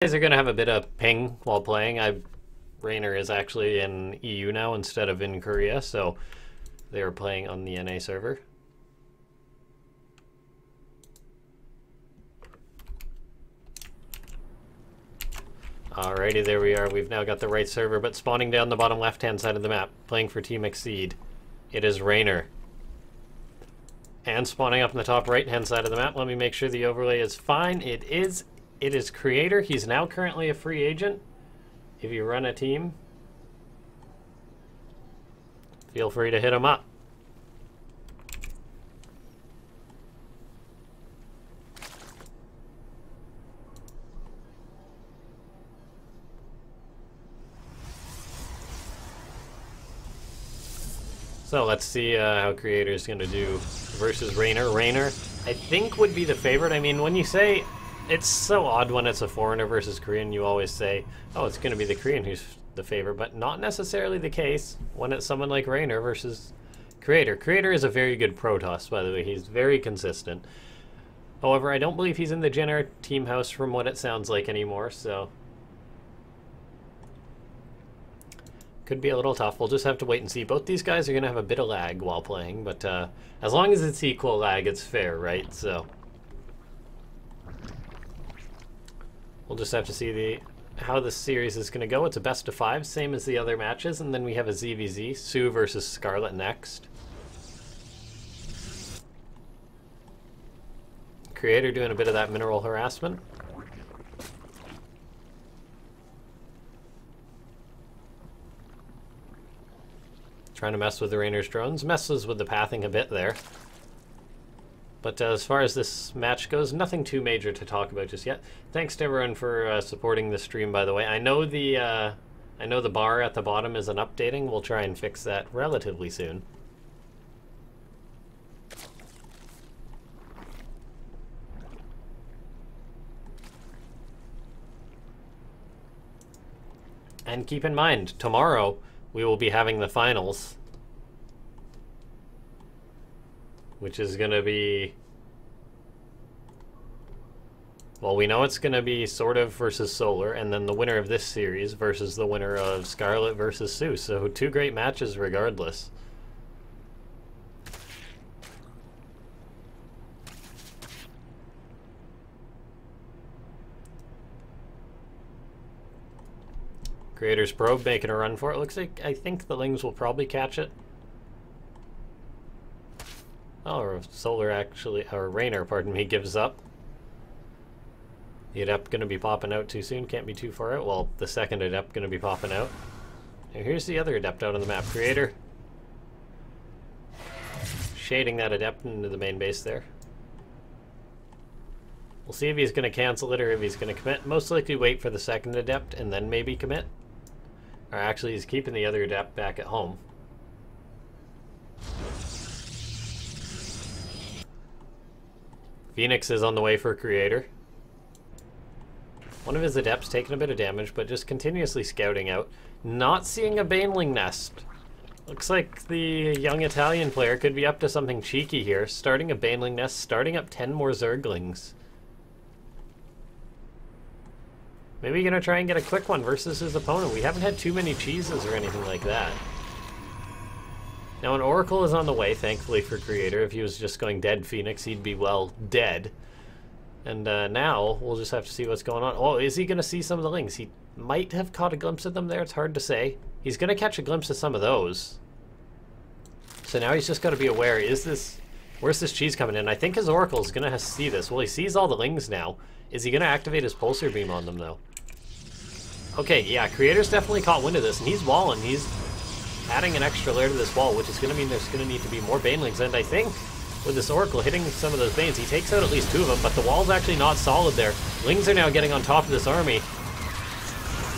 Guys are going to have a bit of ping while playing. Reynor is actually in EU now instead of in Korea, so they are playing on the NA server. Alrighty, there we are. We've now got the right server, but spawning down the bottom left-hand side of the map, playing for Team Exceed, it is Reynor. And spawning up in the top right-hand side of the map, let me make sure the overlay is fine. It is Creator. He's now currently a free agent. If you run a team, feel free to hit him up. So let's see how Creator is going to do versus Reynor. Reynor, I think, would be the favorite. I mean, when you say, it's so odd when it's a foreigner versus Korean, you always say, oh, it's going to be the Korean who's the favorite, but not necessarily the case when it's someone like Reynor versus Creator. Creator is a very good Protoss, by the way. He's very consistent. However, I don't believe he's in the Jenner team house from what it sounds like anymore, so could be a little tough. We'll just have to wait and see. Both these guys are going to have a bit of lag while playing, but as long as it's equal lag, it's fair, right? So we'll just have to see how this series is going to go. It's a best of 5, same as the other matches, and then we have a ZVZ, Sue versus Scarlet next. Creator doing a bit of that mineral harassment. Trying to mess with the Reynor's drones. Messes with the pathing a bit there. But as far as this match goes, nothing too major to talk about just yet. Thanks to everyone for supporting the stream, by the way. I know the bar at the bottom isn't updating. We'll try and fix that relatively soon. And keep in mind, tomorrow we will be having the finals, which is going to be, well, we know it's going to be sort of versus Solar, and then the winner of this series versus the winner of Scarlet versus Sue. So 2 great matches regardless. Creator's probe making a run for it. Looks like, I think the Lings will probably catch it. Oh, or Solar actually, or Reynor, pardon me, gives up. The Adept going to be popping out too soon. Can't be too far out. Well, the second Adept going to be popping out. And here's the other Adept out on the map. Creator shading that Adept into the main base there. We'll see if he's going to cancel it or if he's going to commit. Most likely wait for the second Adept and then maybe commit. Or actually, he's keeping the other Adept back at home. Phoenix is on the way for Creator. One of his Adepts taking a bit of damage, but just continuously scouting out. Not seeing a Baneling nest. Looks like the young Italian player could be up to something cheeky here. Starting a Baneling nest, starting up 10 more Zerglings. Maybe gonna try and get a quick one versus his opponent. We haven't had too many cheeses or anything like that. Now an Oracle is on the way, thankfully for Creator. If he was just going dead Phoenix, he'd be, well, dead. And now we'll just have to see what's going on. Oh, is he gonna see some of the Lings? He might have caught a glimpse of them there. It's hard to say. He's gonna catch a glimpse of some of those. So now he's just gotta be aware. Where's this cheese coming in? I think his Oracle is gonna see this. Well, he sees all the Lings now. Is he gonna activate his Pulsar Beam on them though? Okay, yeah, Creator's definitely caught wind of this, and he's walling. He's adding an extra layer to this wall, which is going to mean there's going to need to be more Banelings. And I think with this Oracle hitting some of those Banes, he takes out at least 2 of them, but the wall's actually not solid there. Lings are now getting on top of this army.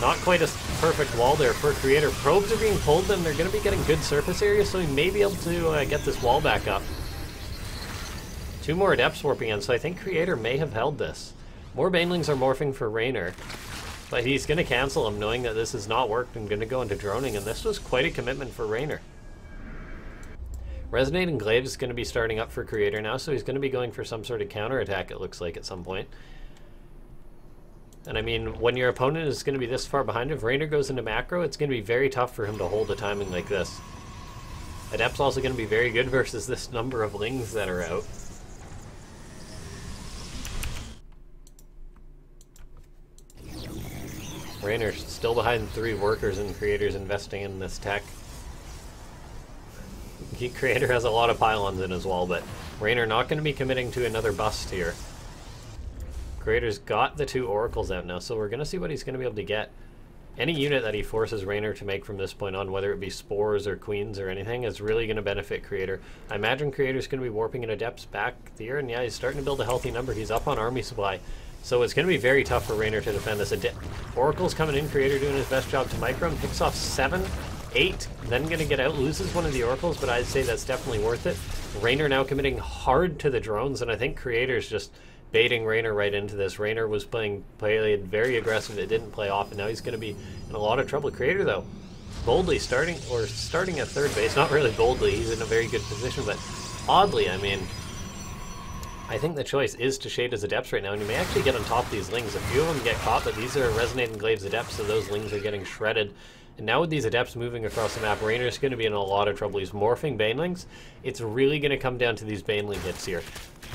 Not quite a perfect wall there for Creator. Probes are being pulled, and they're going to be getting good surface area, so he may be able to get this wall back up. 2 more Adepts warping in, so I think Creator may have held this. More Banelings are morphing for Reynor. But he's going to cancel him, knowing that this has not worked and going to go into droning, and this was quite a commitment for Reynor. Resonating Glaive is going to be starting up for Creator now, so he's going to be going for some sort of counterattack, it looks like, at some point. And I mean, when your opponent is going to be this far behind, if Reynor goes into macro, it's going to be very tough for him to hold a timing like this. Adept's also going to be very good versus this number of lings that are out. Reynor still behind 3 workers and creators investing in this tech. Creator has a lot of pylons in as well, but Reynor not going to be committing to another bust here. Creator's got the 2 oracles out now, so we're going to see what he's going to be able to get. Any unit that he forces Reynor to make from this point on, whether it be spores or queens or anything, is really going to benefit Creator. I imagine Creator's going to be warping in Adepts back here, and yeah, he's starting to build a healthy number. He's up on army supply, so it's going to be very tough for Reynor to defend this. Oracle's coming in, Creator doing his best job to micro him, picks off 7, 8, then going to get out, loses one of the oracles, but I'd say that's definitely worth it. Reynor now committing hard to the drones, and I think Creator's just baiting Reynor right into this. Reynor was played very aggressive, it didn't play off, and now he's going to be in a lot of trouble. Creator, though, boldly starting at 3rd base. Not really boldly, he's in a very good position, but oddly, I mean, I think the choice is to shade his Adepts right now, and you may actually get on top of these lings. A few of them get caught, but these are Resonating Glaives Adepts, so those lings are getting shredded. And now with these Adepts moving across the map, Reynor's going to be in a lot of trouble. He's morphing Banelings. It's really going to come down to these Baneling hits here.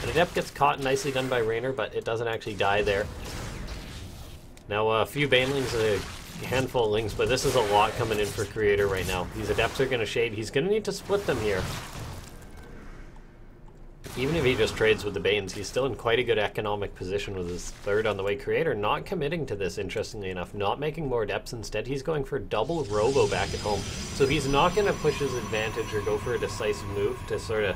An Adept gets caught, nicely done by Reynor, but it doesn't actually die there. Now a few Banelings, a handful of lings, but this is a lot coming in for Creator right now. These Adepts are going to shade. He's going to need to split them here. Even if he just trades with the Banes, he's still in quite a good economic position with his 3rd on the way. Creator not committing to this, interestingly enough, not making more Adepts. Instead, he's going for double Robo back at home. So he's not going to push his advantage or go for a decisive move to sort of,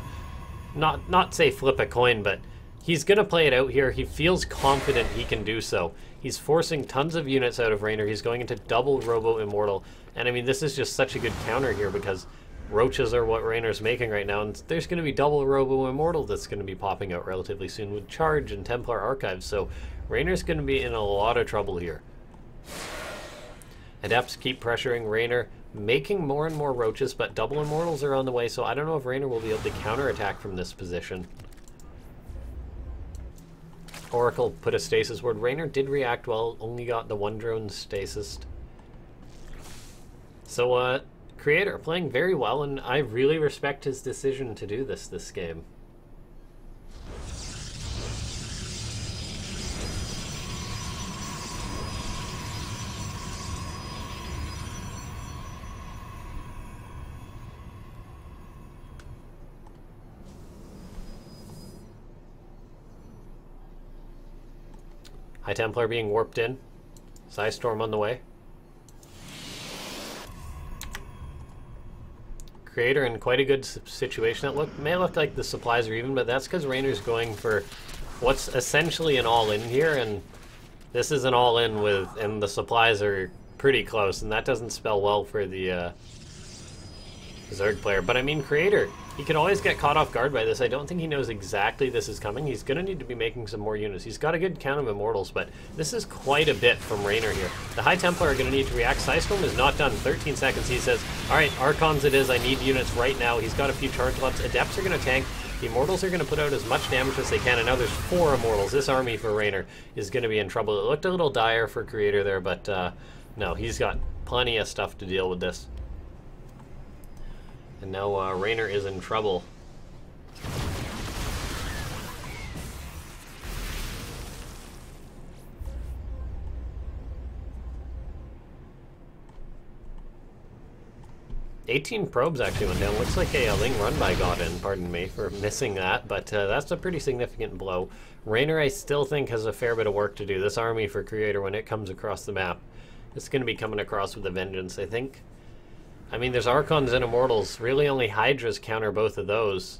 not say flip a coin, but he's going to play it out here. He feels confident he can do so. He's forcing tons of units out of Reynor. He's going into double Robo Immortal. And I mean, this is just such a good counter here because Roaches are what Reynor's making right now, and there's going to be double Robo Immortal that's going to be popping out relatively soon with Charge and Templar Archives, so Reynor's going to be in a lot of trouble here. Adepts keep pressuring Reynor, making more and more Roaches, but double Immortals are on the way, so I don't know if Reynor will be able to counterattack from this position. Oracle put a stasis ward. Reynor did react well, only got the 1 drone stasis. So, Creator playing very well, and I really respect his decision to do this game. High Templar being warped in. Psystorm on the way. Creator in quite a good situation. It may look like the supplies are even, but that's because Reynor's going for what's essentially an all-in here, and this is an all-in and the supplies are pretty close, and that doesn't spell well for the Zerg player. But I mean, Creator, he can always get caught off guard by this. I don't think he knows exactly this is coming. He's going to need to be making some more units. He's got a good count of Immortals, but this is quite a bit from Reynor here. The High Templar are going to need to react. Psystorm is not done. 13 seconds. He says, alright, Archons it is. I need units right now. He's got a few charge lots. Adepts are going to tank. The Immortals are going to put out as much damage as they can, and now there's 4 Immortals. This army for Reynor is going to be in trouble. It looked a little dire for Creator there, but no, he's got plenty of stuff to deal with this. And now Reynor is in trouble. "18 probes actually went down. Looks like a Ling run-by got in, pardon me for missing that, but that's a pretty significant blow. Reynor, I still think, has a fair bit of work to do. This army for Creator, when it comes across the map, it's going to be coming across with a vengeance, I think. I mean, there's Archons and Immortals. Really only Hydras counter both of those.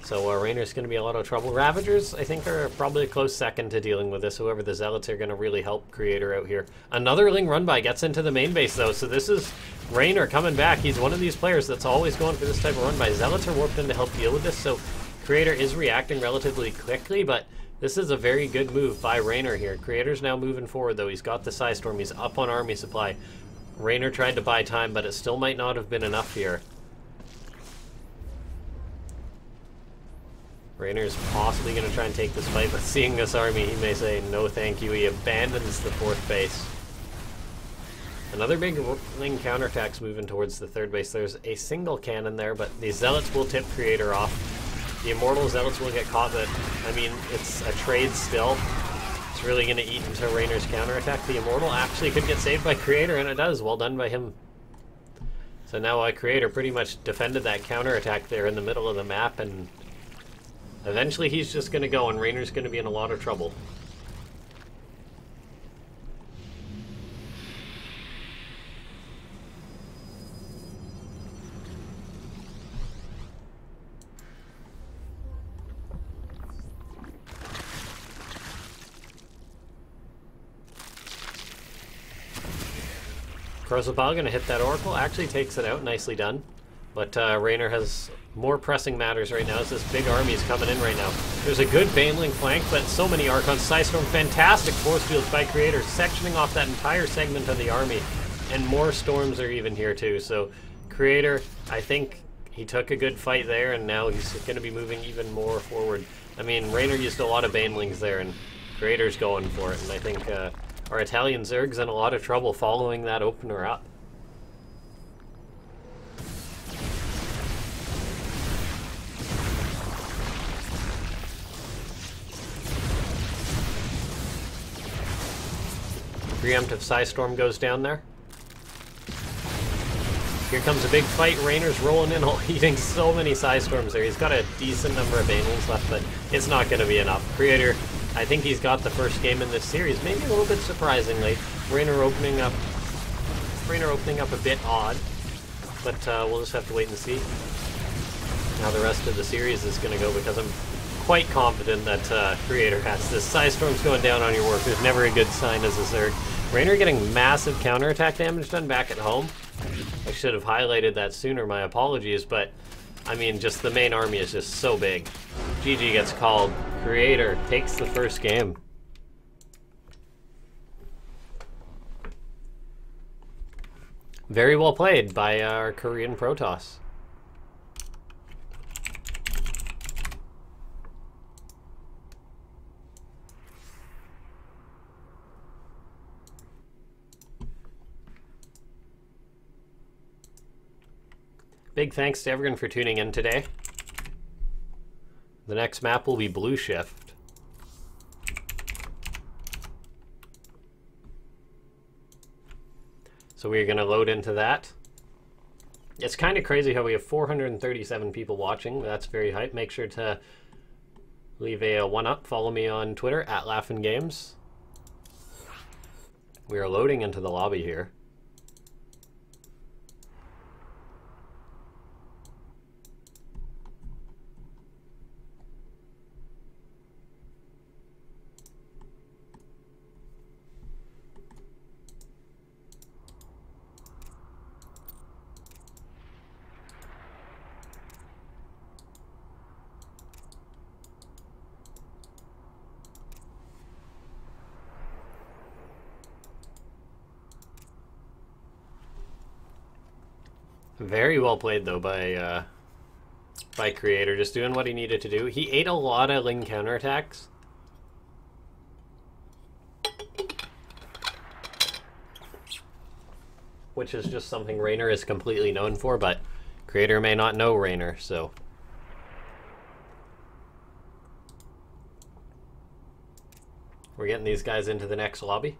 So Reynor's going to be a lot of trouble. Ravagers, I think, are probably a close second to dealing with this. However, the Zealots are going to really help Creator out here. Another Ling run-by gets into the main base, though. So this is Reynor coming back. He's one of these players that's always going for this type of run-by. Zealots are warped in to help deal with this, so Creator is reacting relatively quickly, but this is a very good move by Reynor here. Creator's now moving forward, though. He's got the Psystorm. He's up on army supply. Reynor tried to buy time, but it still might not have been enough here. Reynor's possibly going to try and take this fight, but seeing this army, he may say no thank you. He abandons the 4th base. Another big Ling counterattack's moving towards the 3rd base. There's a single cannon there, but the Zealots will tip Creator off. The Immortal Zealots will get caught, but, I mean, it's a trade still. It's really going to eat into Reynor's counterattack. The Immortal actually could get saved by Creator, and it does. Well done by him. So now Creator pretty much defended that counterattack there in the middle of the map, and eventually he's just going to go, and Reynor's going to be in a lot of trouble. Crozapal going to hit that Oracle, actually takes it out, nicely done. But Reynor has more pressing matters right now as this big army is coming in right now. There's a good Baneling flank, but so many Archons. Psystorm, fantastic force fields by Creator, sectioning off that entire segment of the army. And more storms are even here too, so Creator, I think he took a good fight there, and now he's going to be moving even more forward. I mean, Reynor used a lot of Banelings there, and Creator's going for it, and I think our Italian Zerg's in a lot of trouble following that opener up. Preemptive Psystorm goes down there. Here comes a big fight. Reynor's rolling in, eating so many Psystorms there. He's got a decent number of Banelings left, but it's not going to be enough. Creator, I think he's got the first game in this series, maybe a little bit surprisingly. Reynor opening up a bit odd, but we'll just have to wait and see how the rest of the series is going to go, because I'm quite confident that Creator has this. Psystorm's going down on your workers, never a good sign as a Zerg. Reynor getting massive counterattack damage done back at home. I should have highlighted that sooner, my apologies, but I mean, just the main army is just so big. GG gets called. Creator takes the first game. Very well played by our Korean Protoss. Big thanks to everyone for tuning in today. The next map will be Blue Shift. So we're going to load into that. It's kind of crazy how we have 437 people watching. That's very hype. Make sure to leave a 1-up. Follow me on Twitter at LaughNgamez. We are loading into the lobby here. Very well played though by Creator, just doing what he needed to do. He ate a lot of Ling counterattacks. Which is just something Reynor is completely known for, but Creator may not know Reynor, so. We're getting these guys into the next lobby.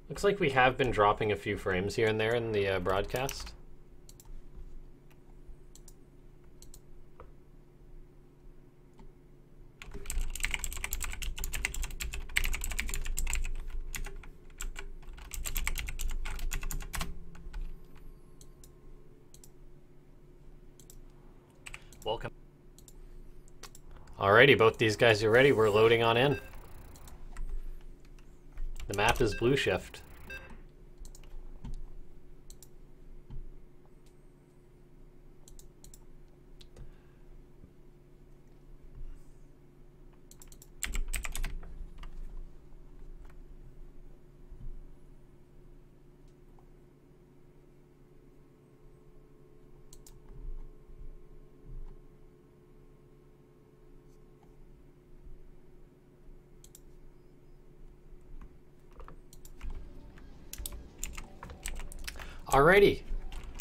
Looks like we have been dropping a few frames here and there in the broadcast. Welcome. Alrighty, both these guys are ready. We're loading on in. The map is Blue Shift. Alrighty.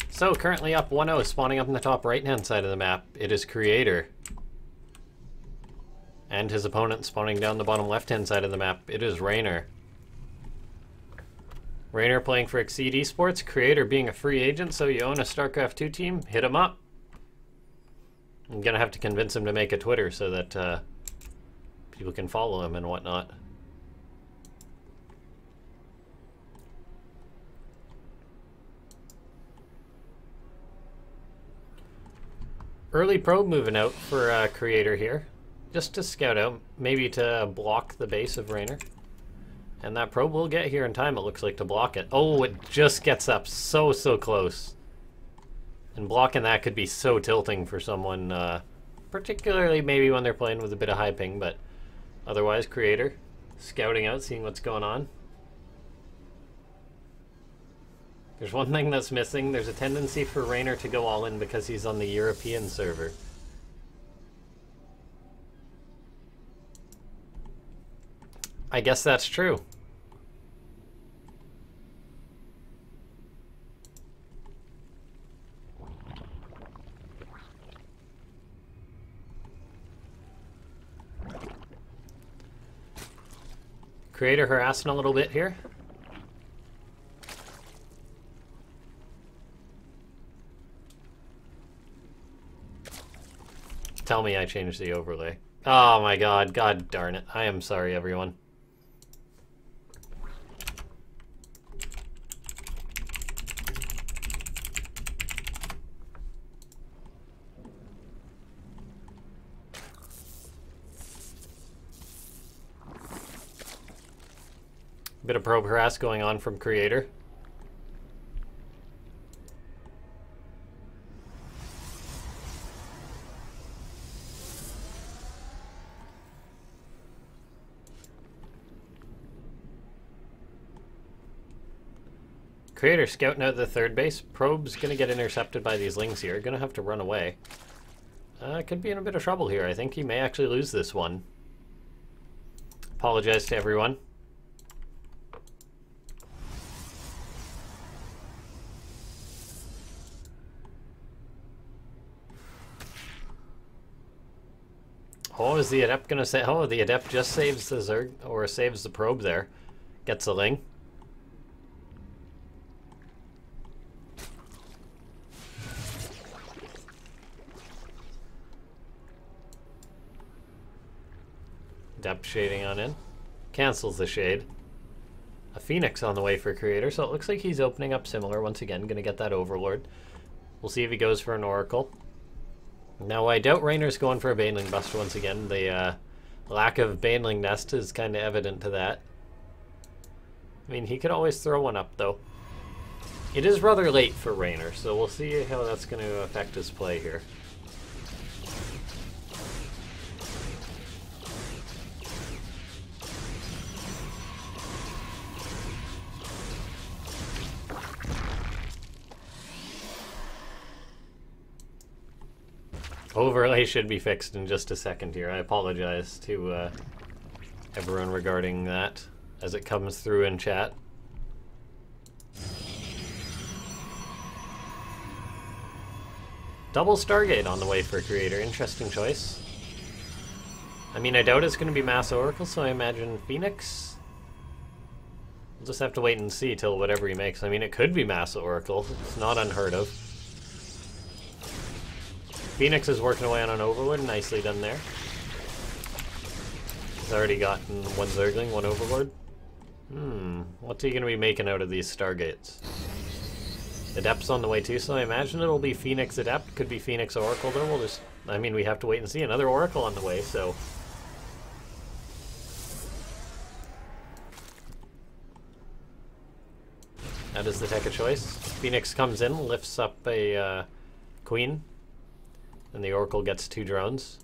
So, currently up 1-0, spawning up in the top right-hand side of the map. It is Creator. And his opponent spawning down the bottom left-hand side of the map. It is Reynor. Reynor playing for Exceed Esports. Creator being a free agent, so you own a StarCraft 2 team. Hit him up. I'm gonna have to convince him to make a Twitter so that people can follow him and whatnot. Early probe moving out for Creator here. Just to scout out, maybe to block the base of Reynor. And that probe will get here in time, it looks like, to block it. Oh, it just gets up so close. And blocking that could be so tilting for someone, particularly maybe when they're playing with a bit of high ping, but otherwise, Creator scouting out, seeing what's going on. There's one thing that's missing. There's a tendency for Reynor to go all in because he's on the European server. I guess that's true. Creator harassing a little bit here. Tell me I changed the overlay. Oh my god, god darn it. I am sorry, everyone. Bit of probe harass going on from Creator. Creator scouting out the third base. Probe's gonna get intercepted by these lings here. Gonna have to run away. Could be in a bit of trouble here. I think he may actually lose this one. Apologize to everyone. Oh, is the Adept gonna say? Oh, the Adept just saves the Zerg, or saves the probe there. Gets a ling. Adept shading on in. Cancels the shade. A Phoenix on the way for Creator, so it looks like he's opening up similar once again. Gonna get that Overlord. We'll see if he goes for an Oracle. Now, I doubt Reynor's going for a Baneling Bust once again. The lack of Baneling Nest is kind of evident to that. I mean, he could always throw one up, though. It is rather late for Reynor, so we'll see how that's going to affect his play here. Overlay should be fixed in just a second here. I apologize to everyone regarding that as it comes through in chat. Double Stargate on the way for Creator. Interesting choice. I mean, I doubt it's going to be Mass Oracle, so I imagine Phoenix. We'll just have to wait and see till whatever he makes. I mean, it could be Mass Oracle. It's not unheard of. Phoenix is working away on an Overlord. Nicely done there. He's already gotten one Zergling, one Overlord. What's he going to be making out of these Stargates? Adept's on the way too, so I imagine it'll be Phoenix Adept. Could be Phoenix Oracle, though. We'll just... I mean, we have to wait and see. Another Oracle on the way, so... that is the tech of choice. Phoenix comes in, lifts up a Queen. And the Oracle gets 2 drones.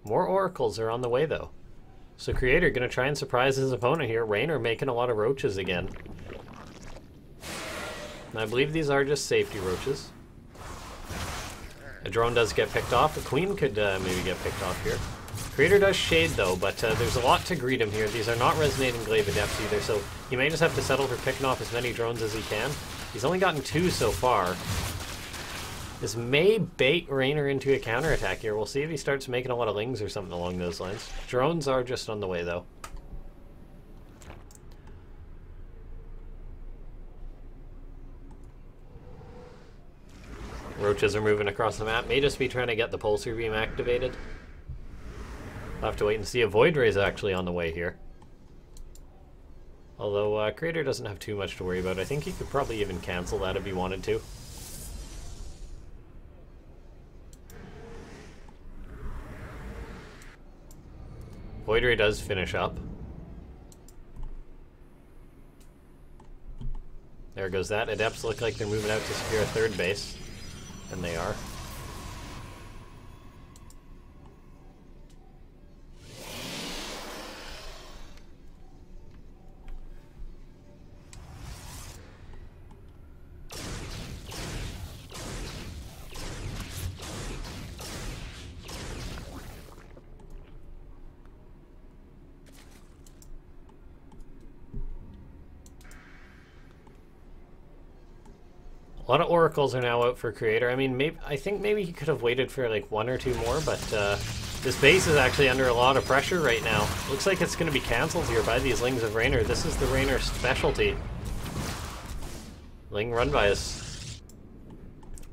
More Oracles are on the way, though. So Creator going to try and surprise his opponent here. Reynor making a lot of roaches again. And I believe these are just safety roaches. A drone does get picked off. A Queen could maybe get picked off here. Creator does shade, though, but there's a lot to greet him here. These are not Resonating Glaive Adepts either, so he may just have to settle for picking off as many drones as he can. He's only gotten 2 so far. This may bait Reynor into a counterattack here. We'll see if he starts making a lot of lings or something along those lines. Drones are just on the way, though. Roaches are moving across the map. May just be trying to get the pulsar beam activated. We'll have to wait and see. A Void Ray is actually on the way here. Although Creator doesn't have too much to worry about. I think he could probably even cancel that if he wanted to. Void Ray does finish up. There goes that. Adepts look like they're moving out to secure a 3rd base. And they are. A lot of oracles are now out for Creator. I mean, I think maybe he could have waited for like 1 or 2 more, but this base is actually under a lot of pressure right now. Looks like it's going to be cancelled here by these Lings of Reynor. This is the Reynor specialty. Ling run by us.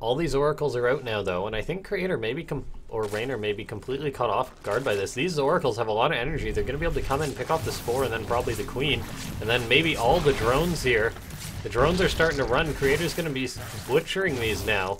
All these oracles are out now, though, and I think Creator may be or Reynor may be completely caught off guard by this. These oracles have a lot of energy. They're going to be able to come in, pick off the Spore, and then probably the Queen, and then maybe all the drones here. The drones are starting to run. Creator's going to be butchering these now.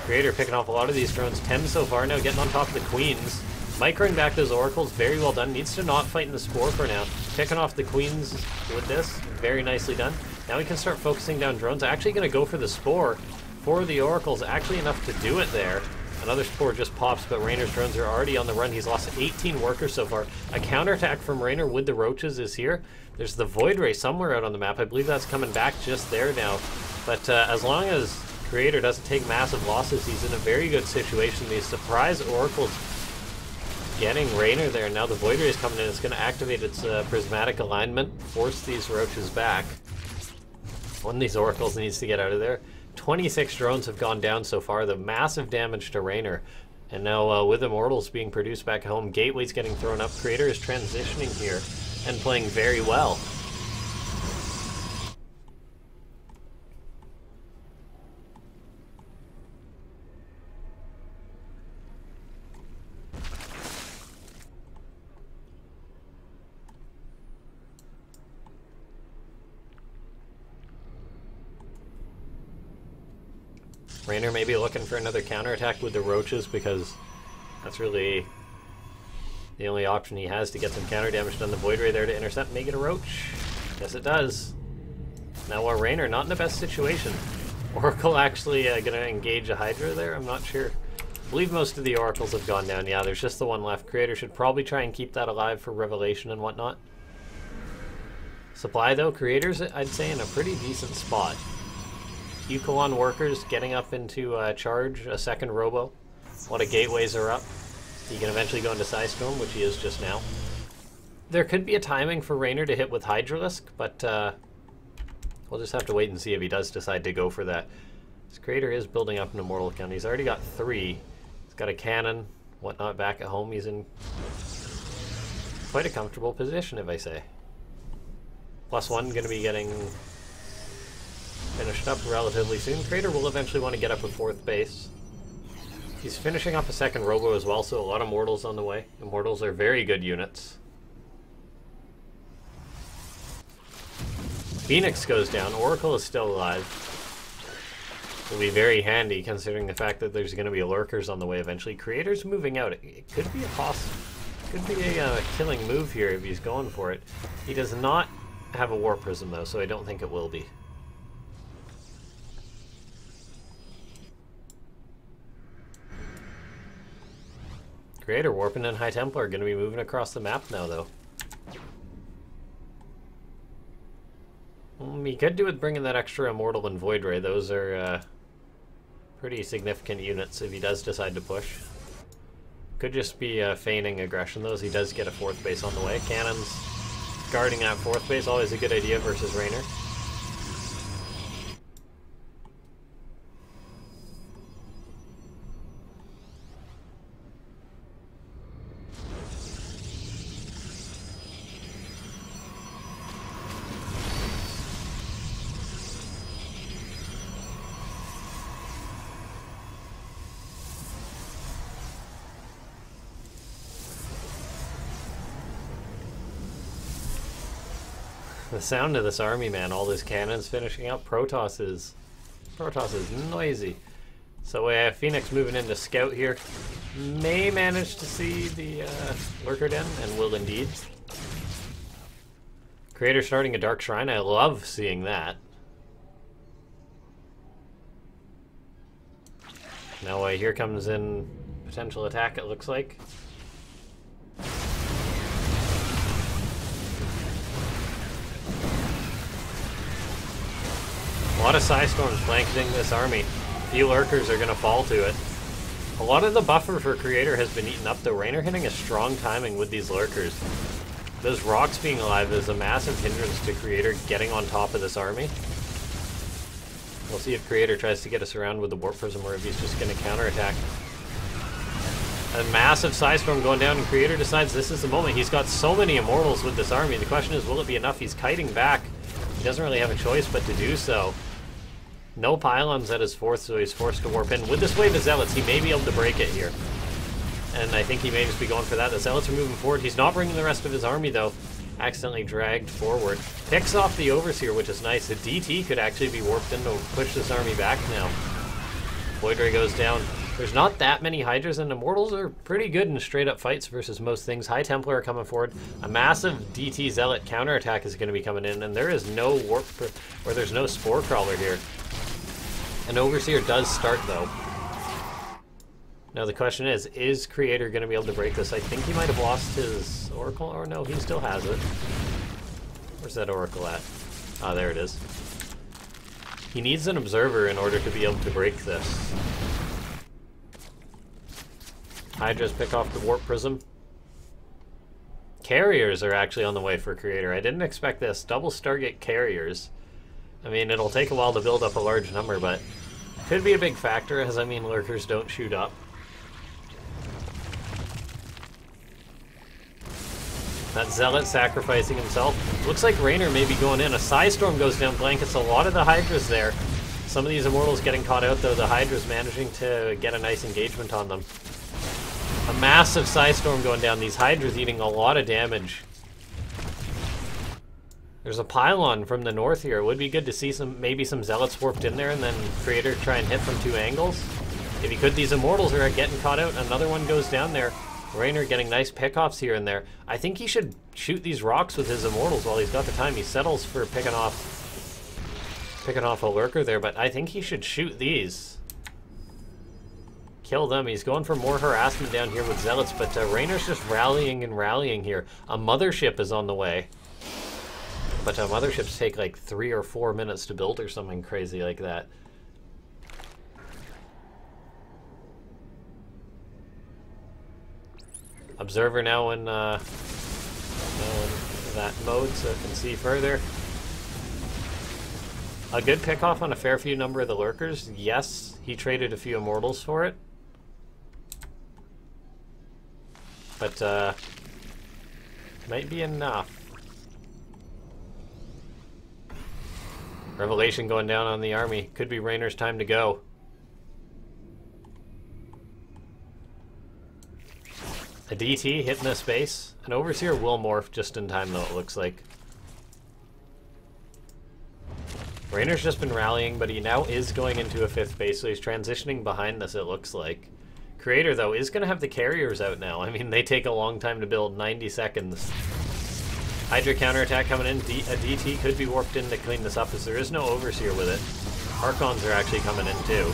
Creator picking off a lot of these drones. 10 so far now, getting on top of the Queens. Microing back those oracles, very well done. Needs to not fight in the Spore for now. Picking off the Queens with this, very nicely done. Now we can start focusing down drones. Actually going to go for the Spore. 4 of the oracles, actually enough to do it there. Another Spore just pops, but Reynor's drones are already on the run. He's lost 18 workers so far. A counterattack from Reynor with the roaches is here. There's the Void Ray somewhere out on the map. I believe that's coming back just there now. But as long as Creator doesn't take massive losses, he's in a very good situation. These surprise oracles getting Reynor there. Now the Void Ray is coming in. It's going to activate its prismatic alignment, force these roaches back. One of these oracles needs to get out of there. 26 drones have gone down so far. The massive damage to Reynor. And now with Immortals being produced back home, Gateway's getting thrown up. Creator is transitioning here and playing very well. Reynor may be looking for another counterattack with the roaches because that's really the only option he has to get some counter damage done. The Void Ray there to intercept, make it a roach. Yes, it does. Now Reynor not in the best situation. Oracle actually going to engage a Hydra there? I'm not sure. I believe most of the Oracles have gone down. Yeah, there's just the one left. Creator should probably try and keep that alive for Revelation and whatnot. Supply though, Creator's I'd say in a pretty decent spot. Eucalon workers getting up into charge, a second Robo. A lot of gateways are up. He can eventually go into Psystorm, which he is just now. There could be a timing for Reynor to hit with Hydralisk, but we'll just have to wait and see if he does decide to go for that. This Creator is building up an Immortal count. He's already got 3. He's got a cannon, whatnot back at home. He's in quite a comfortable position, if I say. +1 going to be getting finished up relatively soon. Creator will eventually want to get up a 4th base. He's finishing up a second Robo as well, so a lot of Mortals on the way. Immortals are very good units. Phoenix goes down. Oracle is still alive. Will be very handy considering the fact that there's going to be lurkers on the way eventually. Creator's moving out. It could be a killing move here if he's going for it. He does not have a War Prism though, so I don't think it will be. Creator, Warping, and High Templar are going to be moving across the map now, though. He could do with bringing that extra Immortal and Void Ray. Those are pretty significant units if he does decide to push. Could just be feigning aggression, though, as he does get a 4th base on the way. Cannons guarding that 4th base, always a good idea versus Reynor. The sound of this army, man. All those cannons finishing up. Protoss is noisy. So we have Phoenix moving into scout here. May manage to see the lurker den, and will indeed. Creator starting a Dark Shrine. I love seeing that. Now here comes in potential attack, it looks like. A lot of Psystorms blanketing this army. Few lurkers are going to fall to it. A lot of the buffer for Creator has been eaten up, though. Reynor hitting a strong timing with these lurkers. Those rocks being alive is a massive hindrance to Creator getting on top of this army. We'll see if Creator tries to get us around with the Warp Prism, or if he's just going to counterattack. A massive Psystorm going down, and Creator decides this is the moment. He's got so many Immortals with this army. The question is, will it be enough? He's kiting back. He doesn't really have a choice but to do so. No pylons at his fourth, so he's forced to warp in. With this wave of Zealots, he may be able to break it here. And I think he may just be going for that. The Zealots are moving forward. He's not bringing the rest of his army, though. Accidentally dragged forward. Picks off the Overseer, which is nice. The DT could actually be warped in to push this army back now. Void Ray goes down. There's not that many Hydras, and Immortals are pretty good in straight-up fights versus most things. High Templar are coming forward. A massive DT Zealot counterattack is going to be coming in, and there is no warp, or there's no Spore Crawler here. An Overseer does start, though. Now the question is Creator going to be able to break this? I think he might have lost his Oracle, or no, he still has it. Where's that Oracle at? Ah, there it is. He needs an Observer in order to be able to break this. Hydras pick off the Warp Prism. Carriers are actually on the way for Creator. I didn't expect this. Double Stargate Carriers. I mean, it'll take a while to build up a large number, but could be a big factor, as I mean, lurkers don't shoot up. That Zealot sacrificing himself. Looks like Reynor may be going in. A Psystorm goes down, blankets a lot of the Hydras there. Some of these Immortals getting caught out, though. The Hydras managing to get a nice engagement on them. A massive Psystorm going down. These Hydras eating a lot of damage. There's a pylon from the north here. It would be good to see maybe some Zealots warped in there, and then Creator try and hit from two angles. If he could, these Immortals are getting caught out. Another one goes down there. Reynor getting nice pickoffs here and there. I think he should shoot these rocks with his Immortals while he's got the time. He settles for picking off a lurker there, but I think he should shoot these. Kill them. He's going for more harassment down here with Zealots, but Reynor's just rallying and rallying here. A Mothership is on the way. But Motherships take like 3 or 4 minutes to build or something crazy like that. Observer now in that mode, so it can see further. A good pickoff on a fair few number of the lurkers. Yes, he traded a few Immortals for it. But might be enough. Revelation going down on the army. Could be Reynor's time to go. A DT hitting the space. An Overseer will morph just in time, though, it looks like. Reynor's just been rallying, but he now is going into a 5th base, so he's transitioning behind this, it looks like. Creator, though, is going to have the carriers out now. I mean, they take a long time to build, 90 seconds. Hydra counterattack coming in. A DT could be warped in to clean this up, as there is no Overseer with it. Archons are actually coming in, too.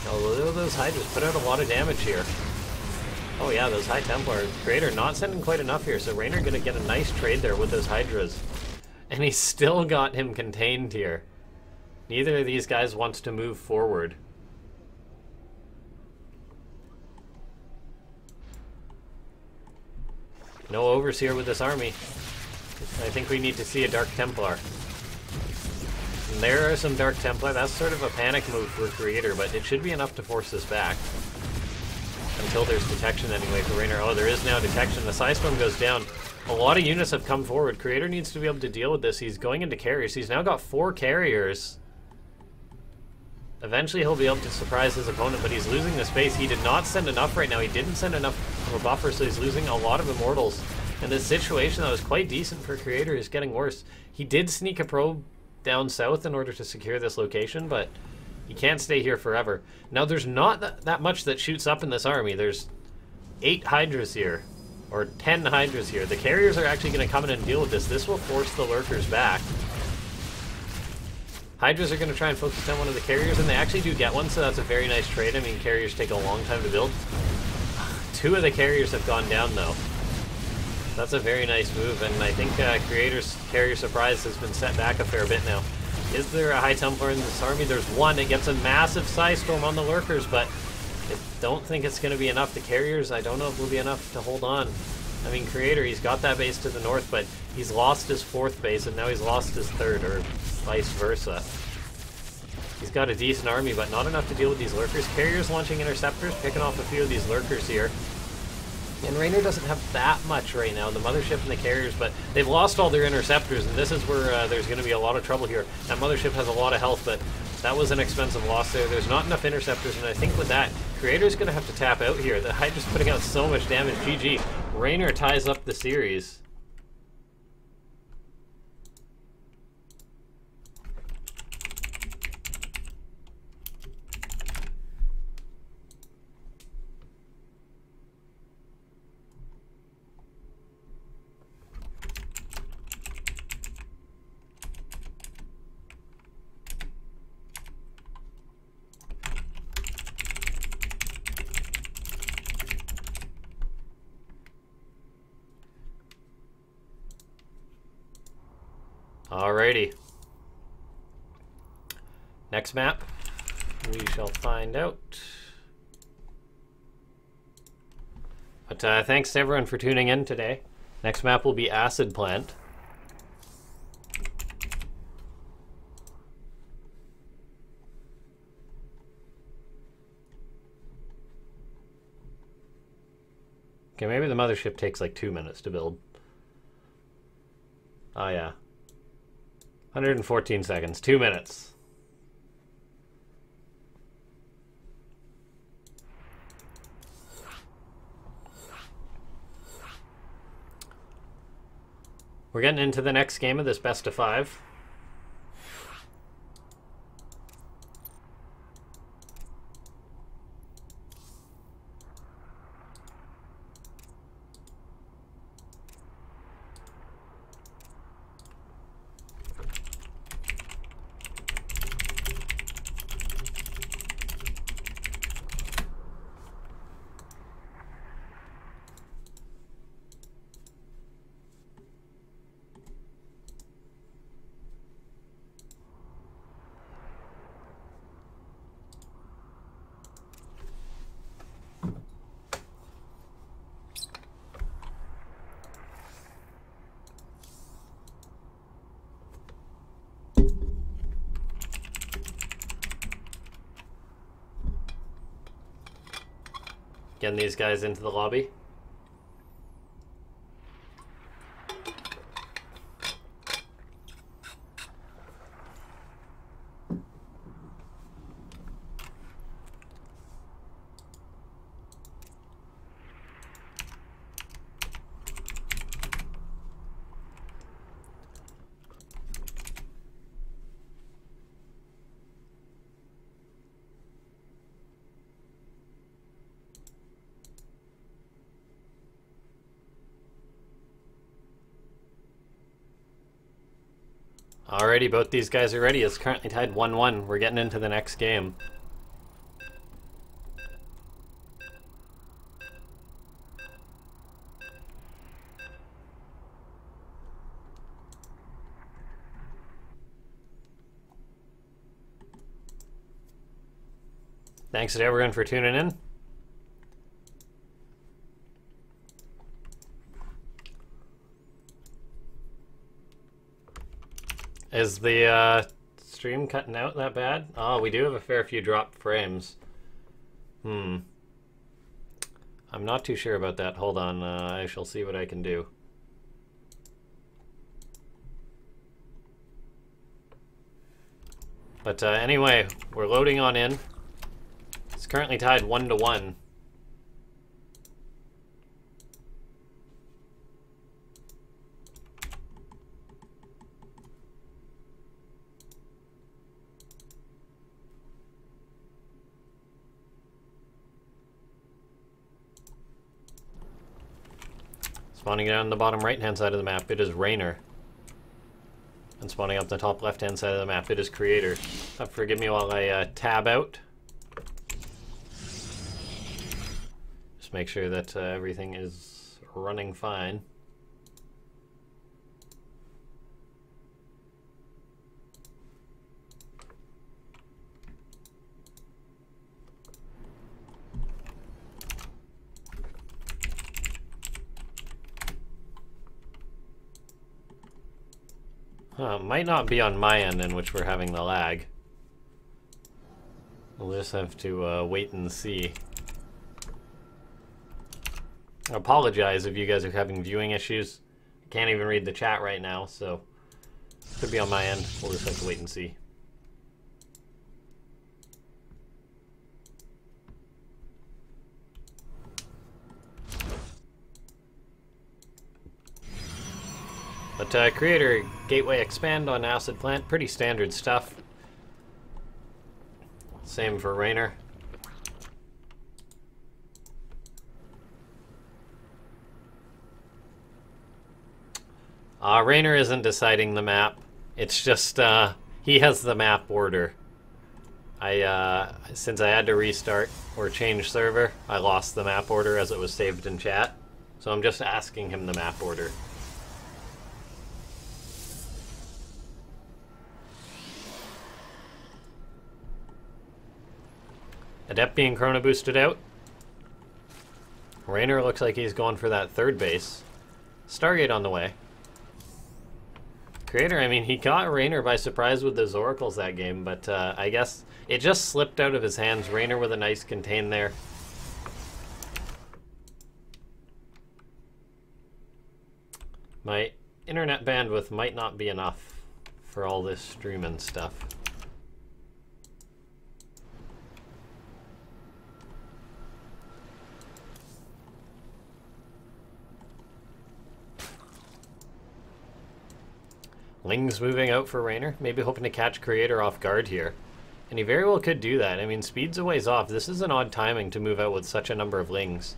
Although those Hydras put out a lot of damage here. Oh yeah, those High Templar. Creator not sending quite enough here, so Reynor gonna get a nice trade there with those Hydras. And he's still got him contained here. Neither of these guys wants to move forward. No Overseer with this army. I think we need to see a Dark Templar. And there are some Dark Templar. That's sort of a panic move for Creator, but it should be enough to force this back. Until there's detection anyway for Reynor. Oh, there is now detection. The Psystorm goes down. A lot of units have come forward. Creator needs to be able to deal with this. He's going into carriers. He's now got 4 carriers. Eventually he'll be able to surprise his opponent, but he's losing the space. He did not send enough right now. He didn't send enough of a buffer, so he's losing a lot of Immortals. And this situation that was quite decent for Creator is getting worse. He did sneak a probe down south in order to secure this location, but he can't stay here forever. Now, there's not that much that shoots up in this army. There's 8 Hydras here, or 10 Hydras here. The carriers are actually going to come in and deal with this. This will force the lurkers back. Hydras are going to try and focus on one of the carriers, and they actually do get one, so that's a very nice trade. I mean, carriers take a long time to build. 2 of the carriers have gone down, though. That's a very nice move, and I think Creator's carrier surprise has been set back a fair bit now. Is there a High Templar in this army? There's one. It gets a massive Psystorm on the lurkers, but I don't think it's going to be enough. The carriers, I don't know if will be enough to hold on. I mean, Creator, he's got that base to the north, but he's lost his 4th base, and now he's lost his 3rd, or vice versa. He's got a decent army, but not enough to deal with these lurkers. Carriers launching interceptors, picking off a few of these lurkers here. And Reynor doesn't have that much right now, the mothership and the carriers, but they've lost all their interceptors, and this is where there's going to be a lot of trouble here. That mothership has a lot of health, but that was an expensive loss there. There's not enough interceptors, and I think with that, Creator's going to have to tap out here. The Hydra's putting out so much damage. GG. Reynor ties up the series. Alrighty. Next map, we shall find out. But thanks to everyone for tuning in today. Next map will be Acid Plant. Okay, maybe the mothership takes like 2 minutes to build. Oh yeah. 114 seconds, 2 minutes. We're getting into the next game of this best of 5. Getting these guys into the lobby. Alrighty, both these guys are ready. It's currently tied 1-1. We're getting into the next game. Thanks to everyone for tuning in. Is the stream cutting out that bad? Oh, we do have a fair few dropped frames. I'm not too sure about that. Hold on, I shall see what I can do. But anyway, we're loading on in. It's currently tied 1-1. Spawning down the bottom right-hand side of the map, it is Reynor. And spawning up the top left-hand side of the map, it is Creator. Forgive me while I tab out. Just make sure that everything is running fine. Might not be on my end in which we're having the lag. We'll just have to wait and see. I apologize if you guys are having viewing issues. I can't even read the chat right now, so could be on my end. We'll just have to wait and see. But Creator, Gateway, Expand on Acid Plant, pretty standard stuff. Same for Reynor. Reynor isn't deciding the map. It's just, he has the map order. Since I had to restart or change server, I lost the map order as it was saved in chat. So I'm just asking him the map order. Adept being chrono boosted out. Reynor looks like he's going for that third base. Stargate on the way. Creator, I mean, he caught Reynor by surprise with those oracles that game, but I guess it just slipped out of his hands. Reynor with a nice contain there. My internet bandwidth might not be enough for all this streaming stuff. Ling's moving out for Reynor, maybe hoping to catch Creator off guard here. And he very well could do that. I mean, speed's a ways off. This is an odd timing to move out with such a number of Lings.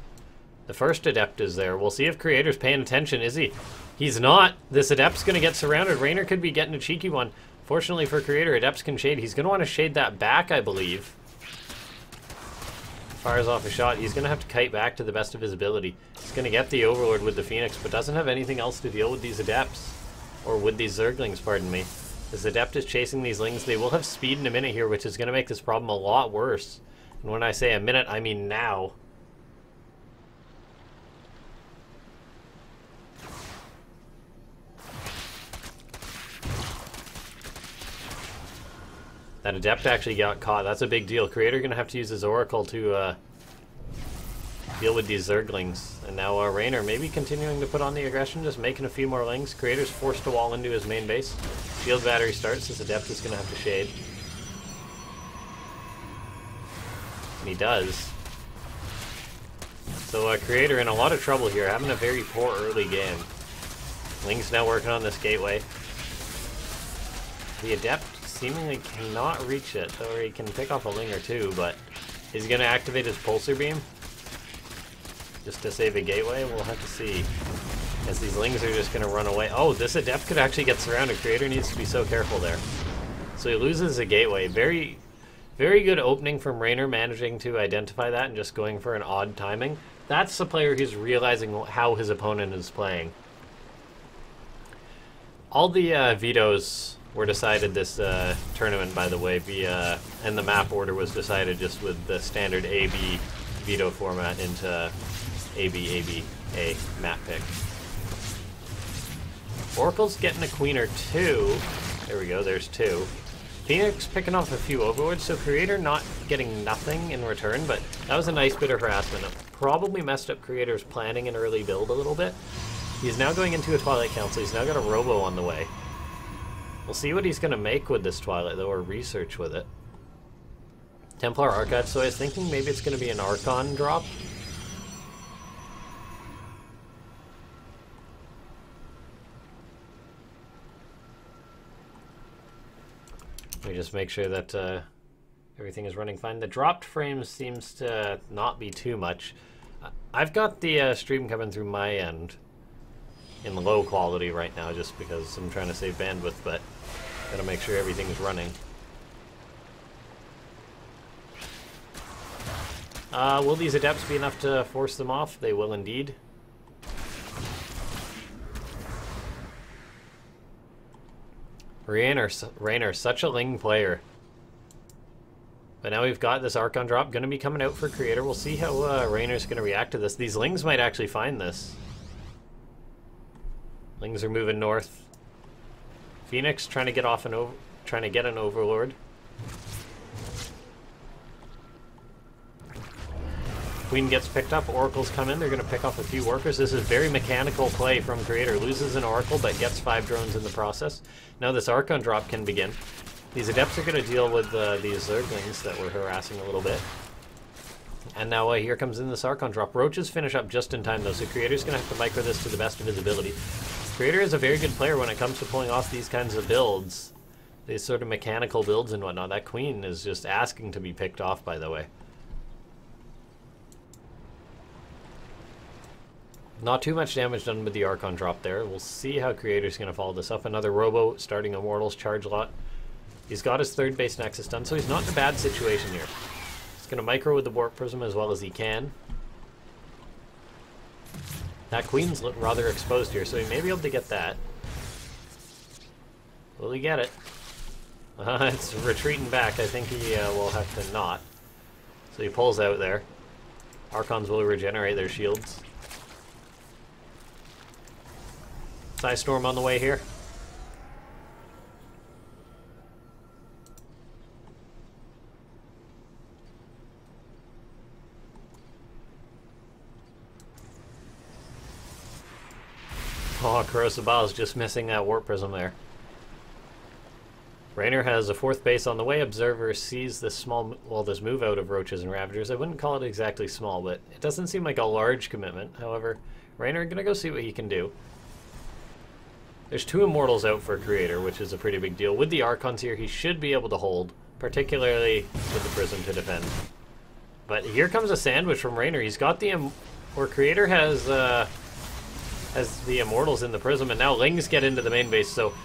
The first Adept is there. We'll see if Creator's paying attention. Is he? He's not. This Adept's going to get surrounded. Reynor could be getting a cheeky one. Fortunately for Creator, Adepts can shade. He's going to want to shade that back, I believe. Fires off a shot. He's going to have to kite back to the best of his ability. He's going to get the Overlord with the Phoenix, but doesn't have anything else to deal with these Adepts. Or with these Zerglings, pardon me. As Adept is chasing these Lings, they will have speed in a minute here, which is going to make this problem a lot worse. And when I say a minute, I mean now. That Adept actually got caught. That's a big deal. Creator going to have to use his Oracle to deal with these Zerglings. And now Reynor maybe continuing to put on the aggression, just making a few more Lings. Creator's forced to wall into his main base. Shield battery starts. This Adept is going to have to shade. And he does. So Creator in a lot of trouble here, having a very poor early game. Ling's now working on this gateway. The Adept seemingly cannot reach it, or he can pick off a Ling or two, but is he going to activate his Pulsar Beam? Just to save a gateway? We'll have to see. As these Lings are just going to run away. Oh, this Adept could actually get surrounded. Creator needs to be so careful there. So he loses a gateway. Very, very good opening from Reynor, managing to identify that and just going for an odd timing. That's the player who's realizing how his opponent is playing. All the vetoes were decided this tournament, by the way, and the map order was decided just with the standard A-B veto format into A-B-A-B-A map pick. Oracle's getting a queen or two. There we go, there's two. Phoenix picking off a few Overlords, so Creator not getting nothing in return, but that was a nice bit of harassment. It probably messed up Creator's planning and early build a little bit. He's now going into a Twilight Council. He's now got a Robo on the way. We'll see what he's going to make with this Twilight, though, or research with it. Templar Archive, so I was thinking maybe it's going to be an Archon drop. Let me just make sure that everything is running fine. The dropped frame seems to not be too much. I've got the stream coming through my end. in low quality right now just because I'm trying to save bandwidth, but gotta make sure everything's running. Will these adepts be enough to force them off? They will indeed. Reynor, such a Ling player. But now we've got this Archon drop going to be coming out for Creator. We'll see how Reynor's going to react to this. These Lings might actually find this. Lings are moving north. Phoenix trying to get off an trying to get an Overlord. Queen gets picked up. Oracles come in. They're going to pick off a few workers. This is very mechanical play from Creator. Loses an Oracle, but gets 5 drones in the process. Now this Archon drop can begin. These Adepts are going to deal with these Zerglings that were harassing a little bit. And now here comes in this Archon drop. Roaches finish up just in time, though, so Creator's going to have to micro this to the best of his ability. Creator is a very good player when it comes to pulling off these kinds of builds. These sort of mechanical builds and whatnot. That Queen is just asking to be picked off, by the way. Not too much damage done with the Archon drop there. We'll see how Creator's going to follow this up. Another Robo starting Immortals charge lot. He's got his 3rd base Nexus done, so he's not in a bad situation here. He's going to micro with the Warp Prism as well as he can. That Queen's rather exposed here, so he may be able to get that. Will he get it? It's retreating back. I think he will have to not. So he pulls out there. Archons will regenerate their shields. Storm on the way here. Oh, Corrosive Bile is just missing that Warp Prism there. Reynor has a 4th base on the way. Observer sees this small, well, this move out of Roaches and Ravagers. I wouldn't call it exactly small, but it doesn't seem like a large commitment. However, Reynor gonna go see what he can do. There's 2 Immortals out for Creator, which is a pretty big deal. With the Archons here, he should be able to hold, particularly with the Prism to defend. But here comes a sandwich from Reynor. He's got the... Or Creator has the Immortals in the Prism, and now Lings get into the main base, so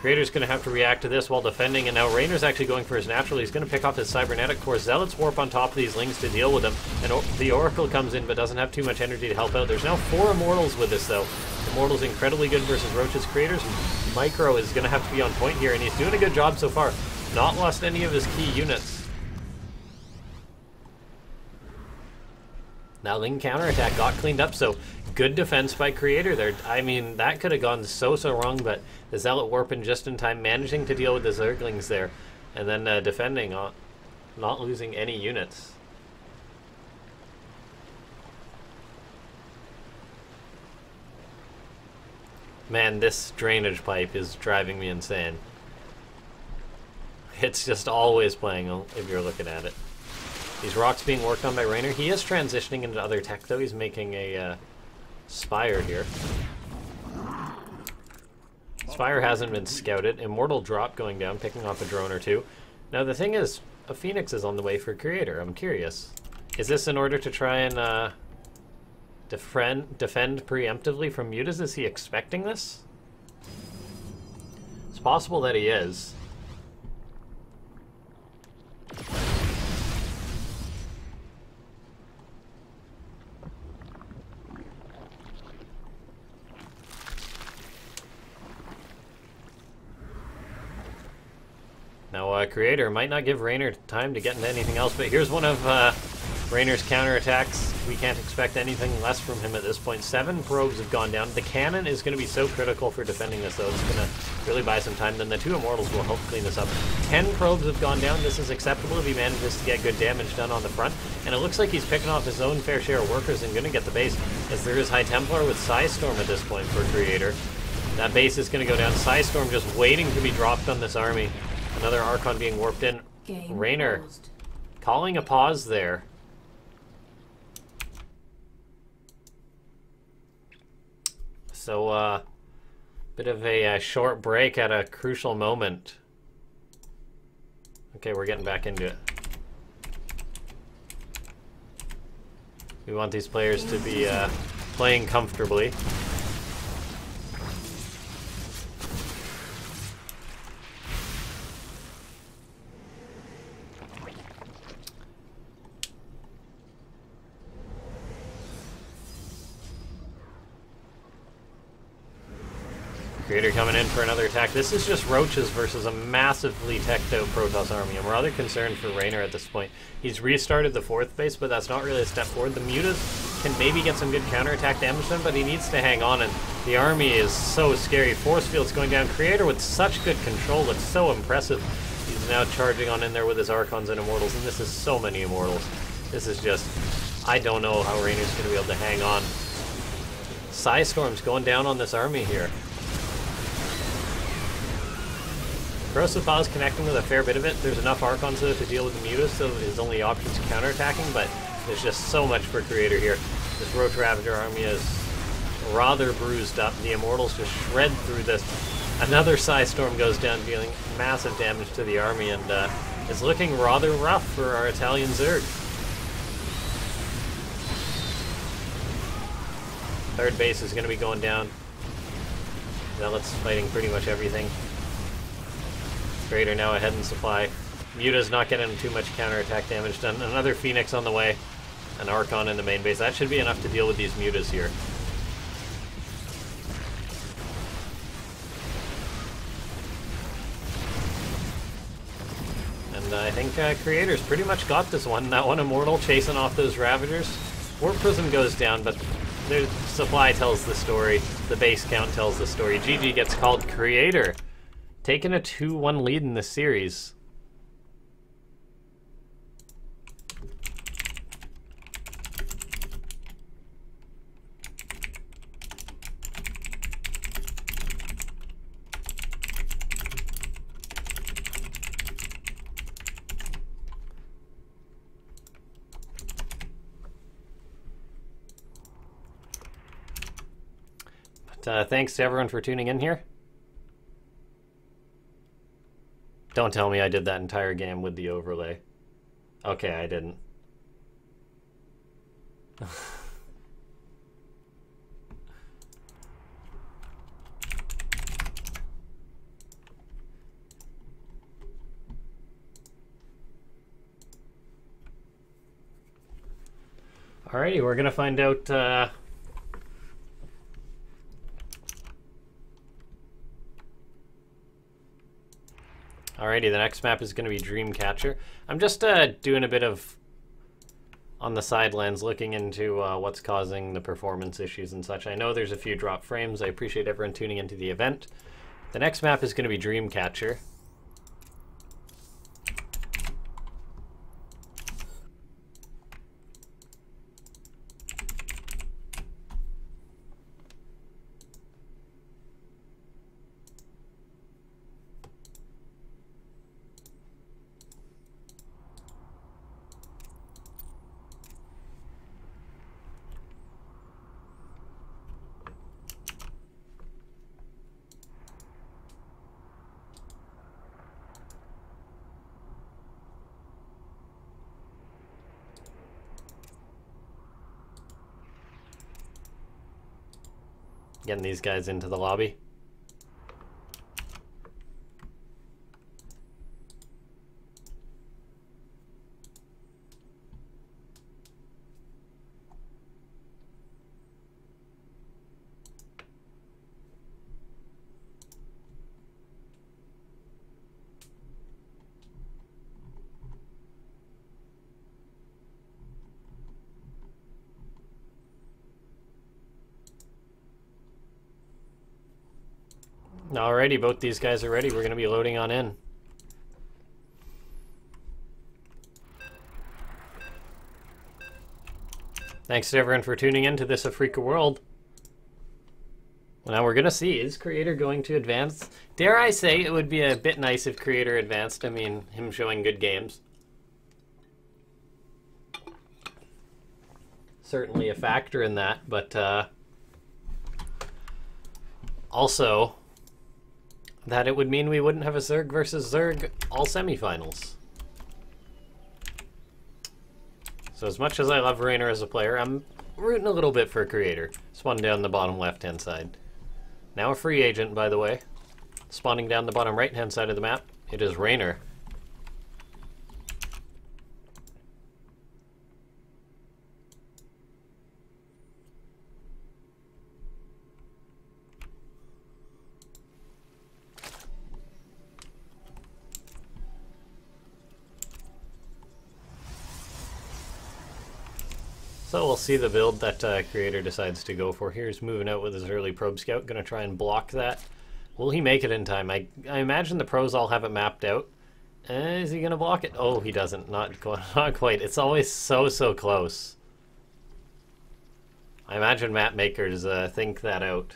Creator's going to have to react to this while defending, and now Reynor's actually going for his natural. He's going to pick off his Cybernetic Core. Zealots warp on top of these Lings to deal with them, and the Oracle comes in but doesn't have too much energy to help out. There's now 4 Immortals with this, though. Immortal's incredibly good versus Roach's. Creator's micro is going to have to be on point here, and he's doing a good job so far. Not lost any of his key units. Now Ling counterattack got cleaned up, so good defense by Creator there. I mean, that could have gone so wrong, but the Zealot warping just in time, managing to deal with the Zerglings there, and then defending, not losing any units. Man, this drainage pipe is driving me insane. It's just always playing if you're looking at it. These rocks being worked on by Reynor. He is transitioning into other tech, though. He's making a Spire here. Spire hasn't been scouted. Immortal drop going down, picking off a drone or 2. Now, the thing is, a Phoenix is on the way for Creator. I'm curious. Is this in order to try and defend preemptively from mutas? Is he expecting this? It's possible that he is. Now, Creator might not give Reynor time to get into anything else, but here's one of Reynor's counterattacks. We can't expect anything less from him at this point. 7 probes have gone down. The cannon is going to be so critical for defending this, though. It's going to really buy some time. Then the 2 Immortals will help clean this up. 10 probes have gone down. This is acceptable if he manages to get good damage done on the front. And it looks like he's picking off his own fair share of workers and going to get the base, as there is High Templar with Storm at this point for Creator. That base is going to go down. Storm just waiting to be dropped on this army. Another Archon being warped in. Reynor calling a pause there. So, bit of a short break at a crucial moment. Okay, we're getting back into it. We want these players to be playing comfortably. Creator coming in for another attack. This is just roaches versus a massively teched out Protoss army. I'm rather concerned for Reynor at this point. He's restarted the 4th base, but that's not really a step forward. The Mutas can maybe get some good counterattack damage to him, but he needs to hang on, and the army is so scary. Force field's going down. Creator with such good control. It's so impressive. He's now charging on in there with his Archons and Immortals, and this is so many Immortals. This is just... I don't know how Reynor's going to be able to hang on. Psystorm's going down on this army here. Corrosive Bow's connecting with a fair bit of it. There's enough Archons though to deal with the Mutas, so his only option is counterattacking, but there's just so much for Creator here. This Roach Ravager army is rather bruised up. The Immortals just shred through this. Another Psystorm goes down, dealing massive damage to the army, and is looking rather rough for our Italian Zerg. 3rd base is going to be going down. Zealots fighting pretty much everything. Creator now ahead in supply. Muta's not getting too much counterattack damage done. Another Phoenix on the way. An Archon in the main base. That should be enough to deal with these Mutas here. And I think Creator's pretty much got this one. That one Immortal chasing off those Ravagers. Warp Prism goes down, but the supply tells the story. The base count tells the story. GG gets called. Creator taking a 2-1 lead in this series. But thanks to everyone for tuning in here. Don't tell me I did that entire game with the overlay. Okay, I didn't. Alrighty, we're gonna find out Alrighty, the next map is going to be Dreamcatcher. I'm just doing a bit of, on the sidelines, looking into what's causing the performance issues and such. I know there's a few drop frames. I appreciate everyone tuning into the event. The next map is going to be Dreamcatcher. Getting these guys into the lobby. Alrighty, both these guys are ready. We're going to be loading on in. Thanks to everyone for tuning in to this Afreeca world. Now we're going to see, is Creator going to advance? Dare I say it would be a bit nice if Creator advanced. I mean, him showing good games. Certainly a factor in that, but also that it would mean we wouldn't have a Zerg versus Zerg all semifinals. So as much as I love Reynor as a player, I'm rooting a little bit for Creator. Spawn down the bottom left-hand side. Now a free agent, by the way. Spawning down the bottom right-hand side of the map, it is Reynor. So we'll see the build that Creator decides to go for here. He's moving out with his early Probe Scout, going to try and block that. Will he make it in time? I imagine the pros all have it mapped out. Is he going to block it? Oh, he doesn't. Not quite. It's always so close. I imagine map makers think that out.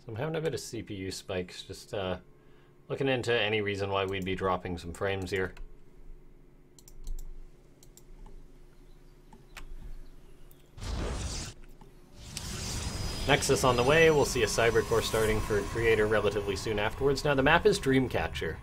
I'm having a bit of CPU spikes, just looking into any reason why we'd be dropping some frames here. Nexus on the way, we'll see a Cybercore starting for Creator relatively soon afterwards. Now the map is Dreamcatcher.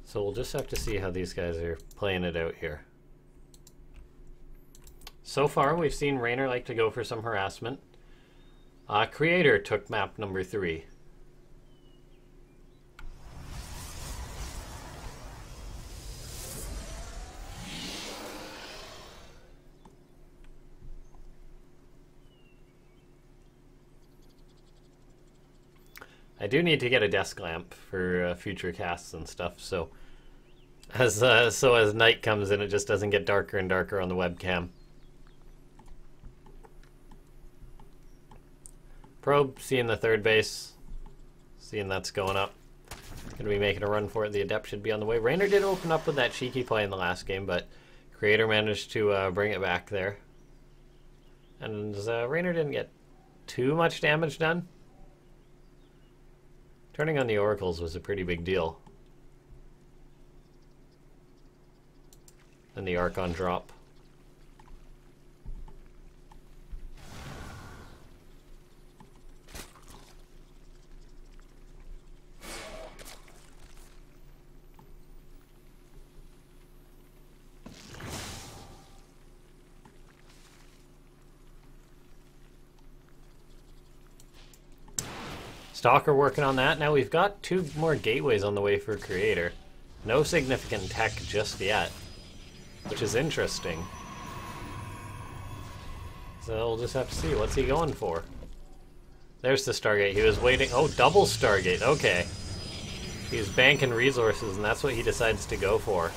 So we'll just have to see how these guys are playing it out here. So far, we've seen Reynor like to go for some harassment. Creator took map number 3. I do need to get a desk lamp for future casts and stuff, so as night comes in, it just doesn't get darker and darker on the webcam. Probe, seeing the third base, seeing that's going up. Gonna be making a run for it. The Adept should be on the way. Reynor did open up with that cheeky play in the last game, but Creator managed to bring it back there. And Reynor didn't get too much damage done. Turning on the Oracles was a pretty big deal. And the Archon drop. Stalker working on that. Now we've got 2 more gateways on the way for Creator. No significant tech just yet, which is interesting. So we'll just have to see. What's he going for? There's the Stargate. He was waiting. Oh, double Stargate. Okay. He's banking resources, and that's what he decides to go for.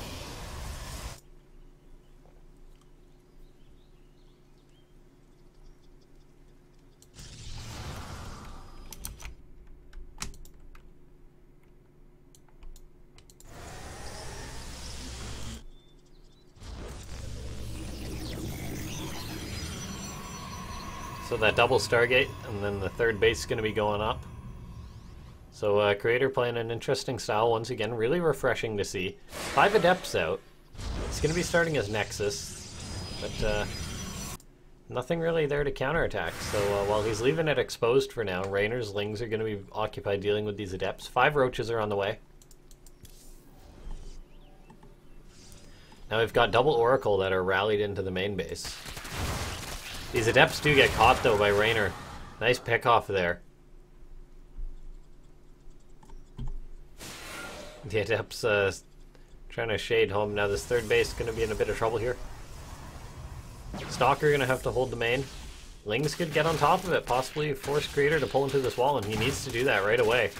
So that double Stargate, and then the third base is going to be going up. So Creator playing an interesting style once again, really refreshing to see. 5 Adepts out. It's going to be starting as Nexus, but nothing really there to counterattack. So while he's leaving it exposed for now, Reynor's Lings are going to be occupied dealing with these Adepts. 5 Roaches are on the way. Now we've got double Oracle that are rallied into the main base. These Adepts do get caught, though, by Reynor. Nice pick-off there. The Adepts trying to shade home. Now this third base is going to be in a bit of trouble here. Stalker going to have to hold the main. Lings could get on top of it, possibly force Creator to pull into this wall, and he needs to do that right away.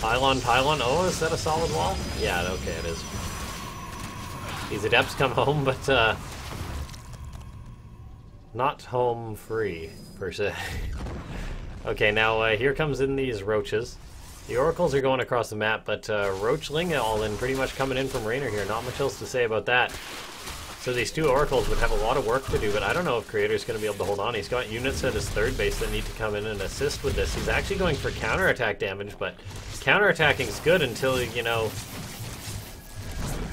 Pylon. Oh, is that a solid wall? Yeah, okay, it is. These Adepts come home, but not home free, per se. Okay, now here comes in these Roaches. The Oracles are going across the map, but Roachling all in, pretty much coming in from Reynor here. Not much else to say about that. So these 2 Oracles would have a lot of work to do, but I don't know if Creator's going to be able to hold on. He's got units at his third base that need to come in and assist with this. He's actually going for counterattack damage, but counterattacking is good until, you know,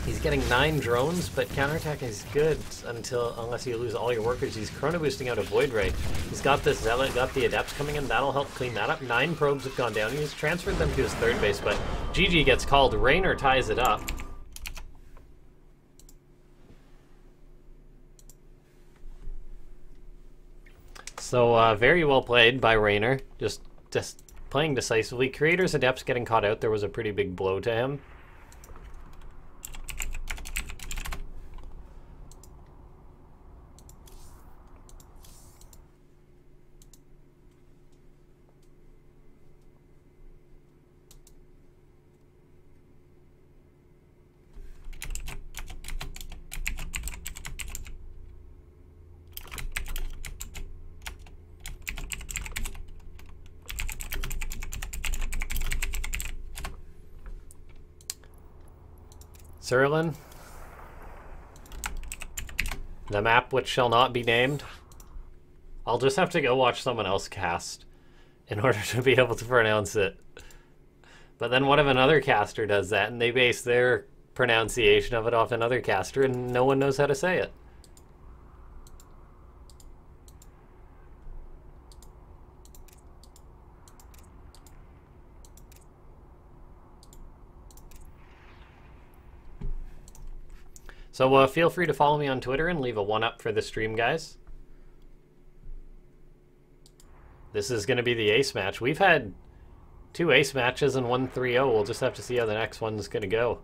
He's getting 9 drones, but counterattack is good unless you lose all your workers. He's chrono boosting out a Void Ray. He's got this Zealot, got the Adepts coming in. That'll help clean that up. 9 probes have gone down. He's transferred them to his 3rd base, but GG gets called. Reynor ties it up. So very well played by Reynor. Just playing decisively. Creator's Adepts getting caught out. There was a pretty big blow to him. Serlin. The map which shall not be named. I'll just have to go watch someone else cast in order to be able to pronounce it. But then what if another caster does that and they base their pronunciation of it off another caster and no one knows how to say it? So feel free to follow me on Twitter and leave a 1-up for the stream, guys. This is going to be the ace match. We've had 2 ace matches and 1 3-0. We'll just have to see how the next one's going to go.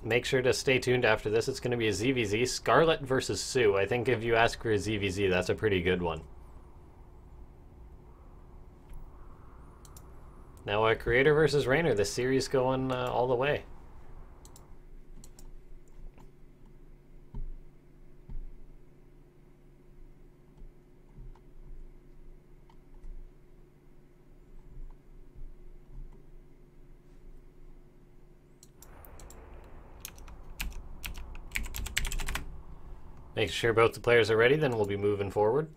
Make sure to stay tuned after this. It's going to be a ZVZ. Scarlet versus Sue. I think if you ask for a ZVZ, that's a pretty good one. Now, Creator versus Reynor. This series going all the way. Make sure both the players are ready, then we'll be moving forward.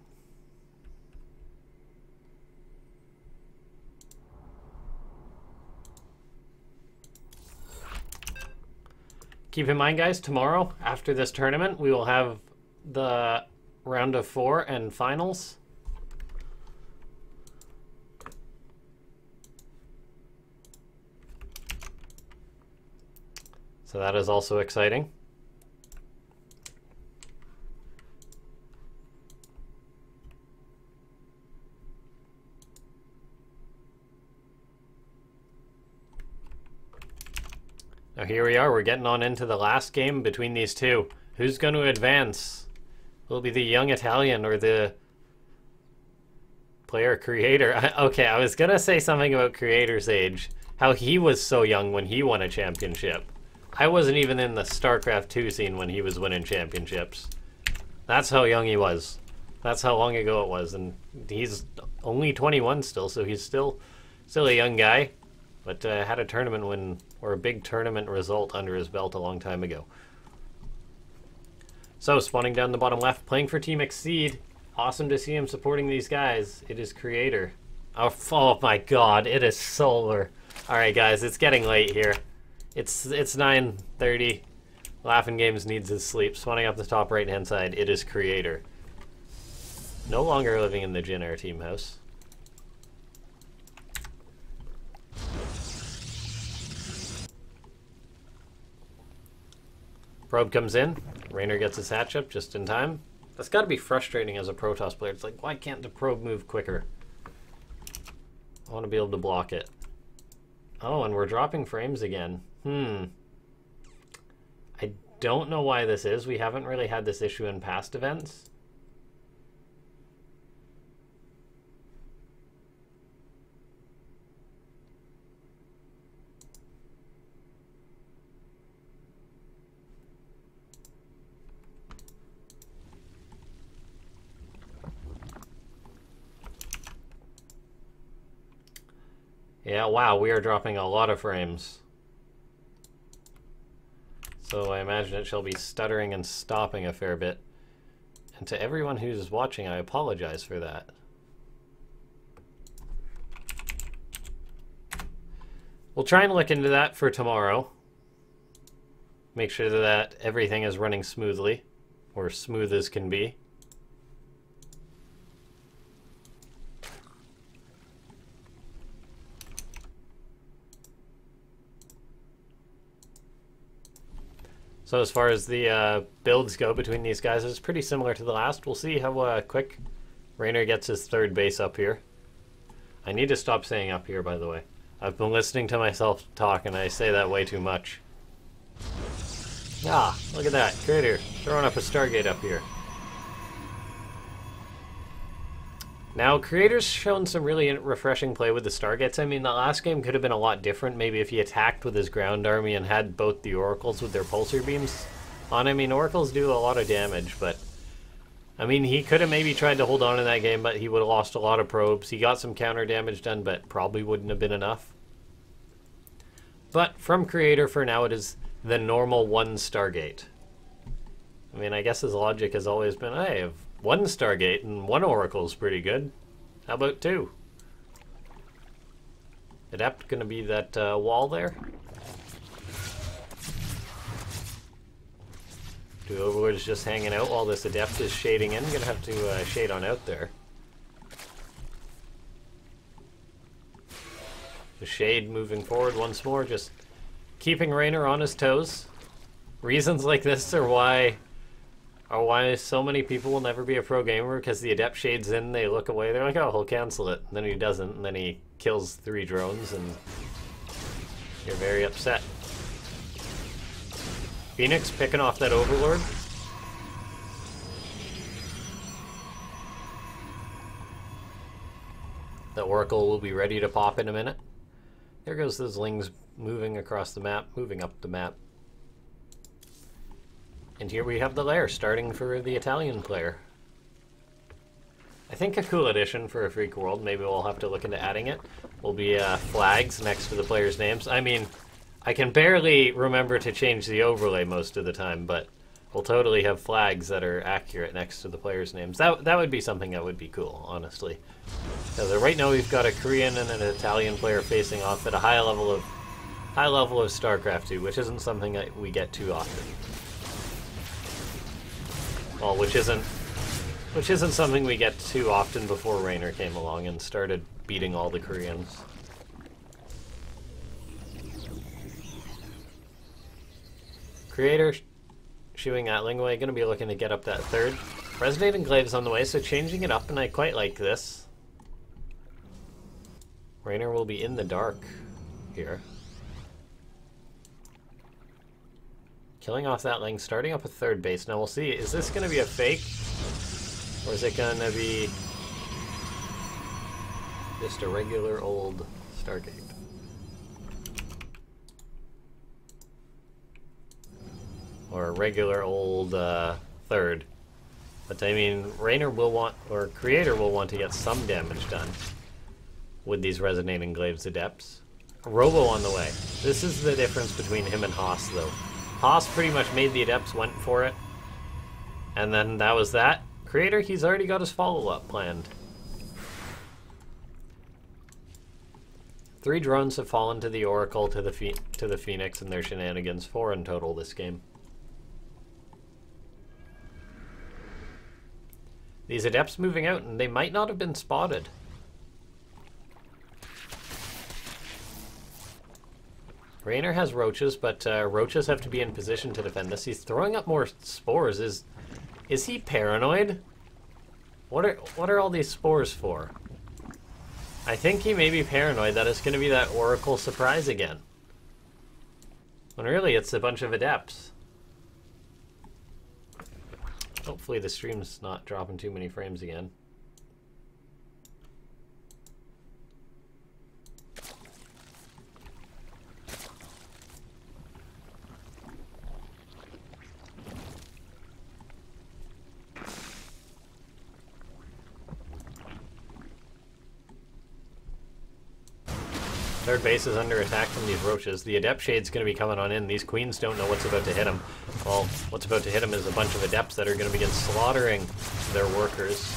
Keep in mind, guys, tomorrow, after this tournament, we will have the round of 4 and finals. So that is also exciting. Now here we are, we're getting on into the last game between these two. Who's going to advance? Will it be the young Italian or the player Creator? Okay, I was going to say something about Creator's age. How he was so young when he won a championship. I wasn't even in the StarCraft 2 scene when he was winning championships. That's how young he was. That's how long ago it was. And he's only 21 still, so he's still a young guy. But had a tournament win, or a big tournament result under his belt a long time ago. So, spawning down the bottom left, playing for Team Exceed. Awesome to see him supporting these guys. It is Creator. Oh my god, it is Solar. Alright guys, it's getting late here. It's 9:30. LaughNgamez needs his sleep. Spawning up the top right hand side, it is Creator. No longer living in the Jin Air team house. Probe comes in. Reynor gets his hatch up just in time. That's got to be frustrating as a Protoss player. It's like, why can't the probe move quicker? I want to be able to block it. Oh, and we're dropping frames again. I don't know why this is. We haven't really had this issue in past events. Yeah, wow, we are dropping a lot of frames. So I imagine it shall be stuttering and stopping a fair bit. And to everyone who's watching, I apologize for that. We'll try and look into that for tomorrow. Make sure that everything is running smoothly, or smooth as can be. So as far as the builds go between these guys, it's pretty similar to the last. We'll see how quick Reynor gets his third base up here. I need to stop saying up here, by the way. I've been listening to myself talk, and I say that way too much. Ah, look at that. Creator throwing up a Stargate up here. Now, Creator's shown some really refreshing play with the Stargates. I mean, the last game could have been a lot different. Maybe if he attacked with his ground army and had both the Oracles with their pulsar beams on. I mean, Oracles do a lot of damage, but... I mean, he could have maybe tried to hold on in that game, but he would have lost a lot of probes. He got some counter damage done, but probably wouldn't have been enough. But from Creator, for now, it is the normal one Stargate. I mean, I guess his logic has always been, hey, if one Stargate and one Oracle is pretty good, how about two? Adept gonna be that wall there? Two Overlords just hanging out while this Adept is shading in. Gonna have to shade on out there. The shade moving forward once more, just keeping Reynor on his toes. Reasons like this are why so many people will never be a pro gamer, because the Adept shades in, they look away, they're like, oh, he'll cancel it. And then he doesn't, and then he kills 3 drones, and you're very upset. Phoenix picking off that Overlord. The Oracle will be ready to pop in a minute. There goes those Lings moving across the map, moving up the map. And here we have the lair, starting for the Italian player. I think a cool addition for Afreeca World, maybe we'll have to look into adding it, will be flags next to the players' names. I mean, I can barely remember to change the overlay most of the time, but we'll totally have flags that are accurate next to the players' names. That would be something that would be cool, honestly. Because right now we've got a Korean and an Italian player facing off at a high level of StarCraft 2, which isn't something that we get too often. Well, which isn't something we get too often before Reynor came along and started beating all the Koreans. Creator shooing at Lingwei, gonna be looking to get up that third. Resonating Glaive's on the way, so changing it up, and I quite like this. Reynor will be in the dark here. Killing off that Ling, starting up a third base. Now we'll see, is this going to be a fake? Or is it going to be just a regular old Stargate? Or a regular old third. But I mean, Reynor will want, or Creator will want to get some damage done with these Resonating Glaives Adepts. Robo on the way. This is the difference between him and Haas, though. Haas pretty much made the Adepts, went for it, and then that was that. Creator, he's already got his follow-up planned. 3 drones have fallen to the Oracle, to the Phoenix, and their shenanigans. 4 in total this game. These Adepts moving out, and they might not have been spotted. Reynor has roaches, but roaches have to be in position to defend this. He's throwing up more spores. Is he paranoid? What are all these spores for? I think he may be paranoid that it's going to be that Oracle surprise again. When really it's a bunch of Adepts. Hopefully the stream's not dropping too many frames again. Third base is under attack from these roaches. The Adept Shade's going to be coming on in. These queens don't know what's about to hit them. Well, what's about to hit them is a bunch of Adepts that are going to begin slaughtering their workers.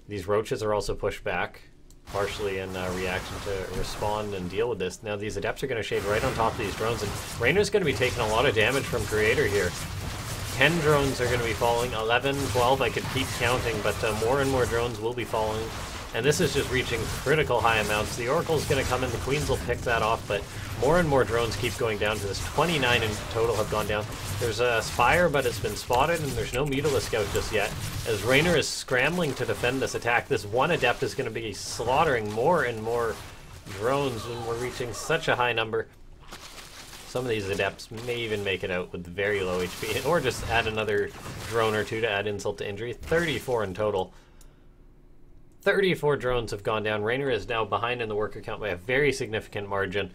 These roaches are also pushed back. partially in reaction to respond and deal with this. Now these Adepts are going to shade right on top of these drones, and Reynor's going to be taking a lot of damage from Creator here. 10 drones are going to be falling, 11, 12, I could keep counting, but more and more drones will be falling. And this is just reaching critical high amounts. The Oracle's going to come in, the Queens will pick that off, but more and more drones keep going down to this. 29 in total have gone down. There's a Spire, but it's been spotted, and there's no Mutila Scout just yet. As Reynor is scrambling to defend this attack, this one Adept is going to be slaughtering more and more drones when we're reaching such a high number. Some of these Adepts may even make it out with very low HP, or just add another drone or two to add insult to injury. 34 in total. 34 drones have gone down. Reynor is now behind in the worker count by a very significant margin.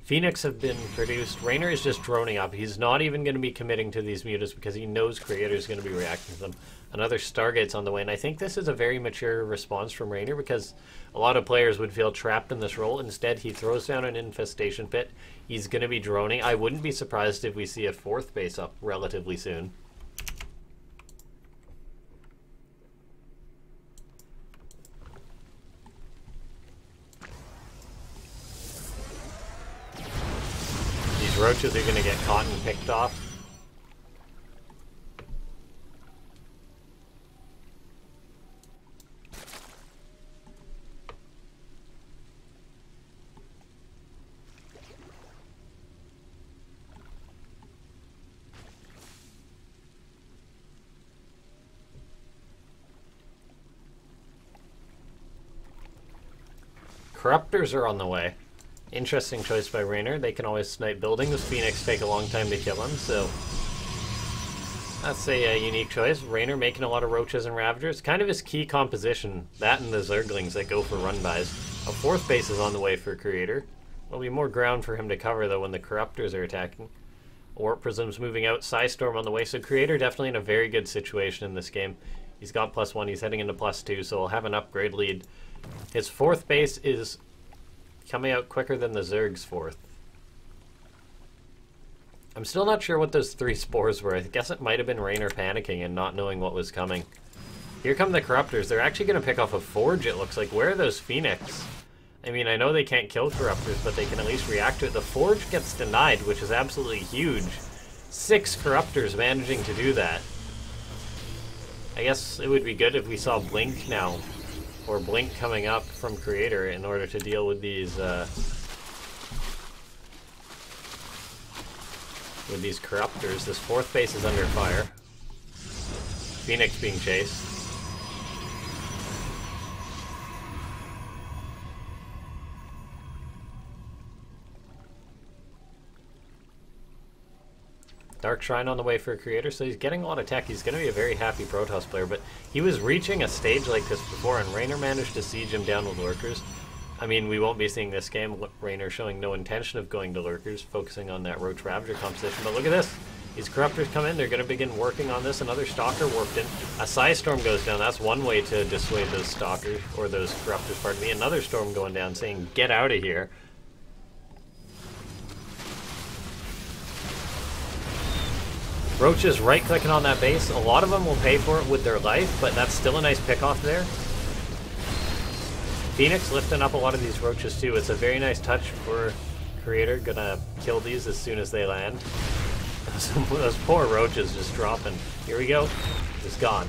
Phoenix have been produced. Reynor is just droning up. He's not even going to be committing to these mutas because he knows Creator is going to be reacting to them. Another Stargate's on the way, and I think this is a very mature response from Reynor because a lot of players would feel trapped in this role. Instead, he throws down an Infestation Pit. He's going to be droning. I wouldn't be surprised if we see a 4th base up relatively soon. Roaches are going to get caught and picked off. Corruptors are on the way. Interesting choice by Reynor. They can always snipe buildings. Phoenix take a long time to kill him, so that's a unique choice. Reynor making a lot of Roaches and Ravagers. Kind of his key composition. That and the Zerglings that go for run-bys. A 4th base is on the way for Creator. There'll be more ground for him to cover, though, when the Corruptors are attacking. Warp Prism's moving out. Psystorm on the way, so Creator definitely in a very good situation in this game. He's got +1. He's heading into +2, so he'll have an upgrade lead. His 4th base is coming out quicker than the Zerg's 4th. I'm still not sure what those 3 spores were. I guess it might have been Reynor panicking and not knowing what was coming. Here come the Corruptors. They're actually going to pick off a Forge, it looks like. Where are those Phoenix? I mean, I know they can't kill Corruptors, but they can at least react to it. The Forge gets denied, which is absolutely huge. 6 Corruptors managing to do that. I guess it would be good if we saw Blink now. Or Blink coming up from Creator in order to deal with these Corruptors. This 4th base is under fire. Phoenix being chased. Dark Shrine on the way for a Creator, so he's getting a lot of tech. He's going to be a very happy Protoss player, but he was reaching a stage like this before, and Reynor managed to siege him down with Lurkers. I mean, we won't be seeing this game. Reynor showing no intention of going to Lurkers, focusing on that Roach Ravager composition, but look at this. These Corruptors come in, they're going to begin working on this. Another Stalker warped in. A Psystorm goes down. That's one way to dissuade those Stalkers, or those Corruptors, pardon me. Another Storm going down saying, get out of here. Roaches right-clicking on that base. A lot of them will pay for it with their life, but that's still a nice pick-off there. Phoenix lifting up a lot of these Roaches too. It's a very nice touch for Creator. Gonna kill these as soon as they land. Those poor Roaches just dropping. Here we go. Just gone.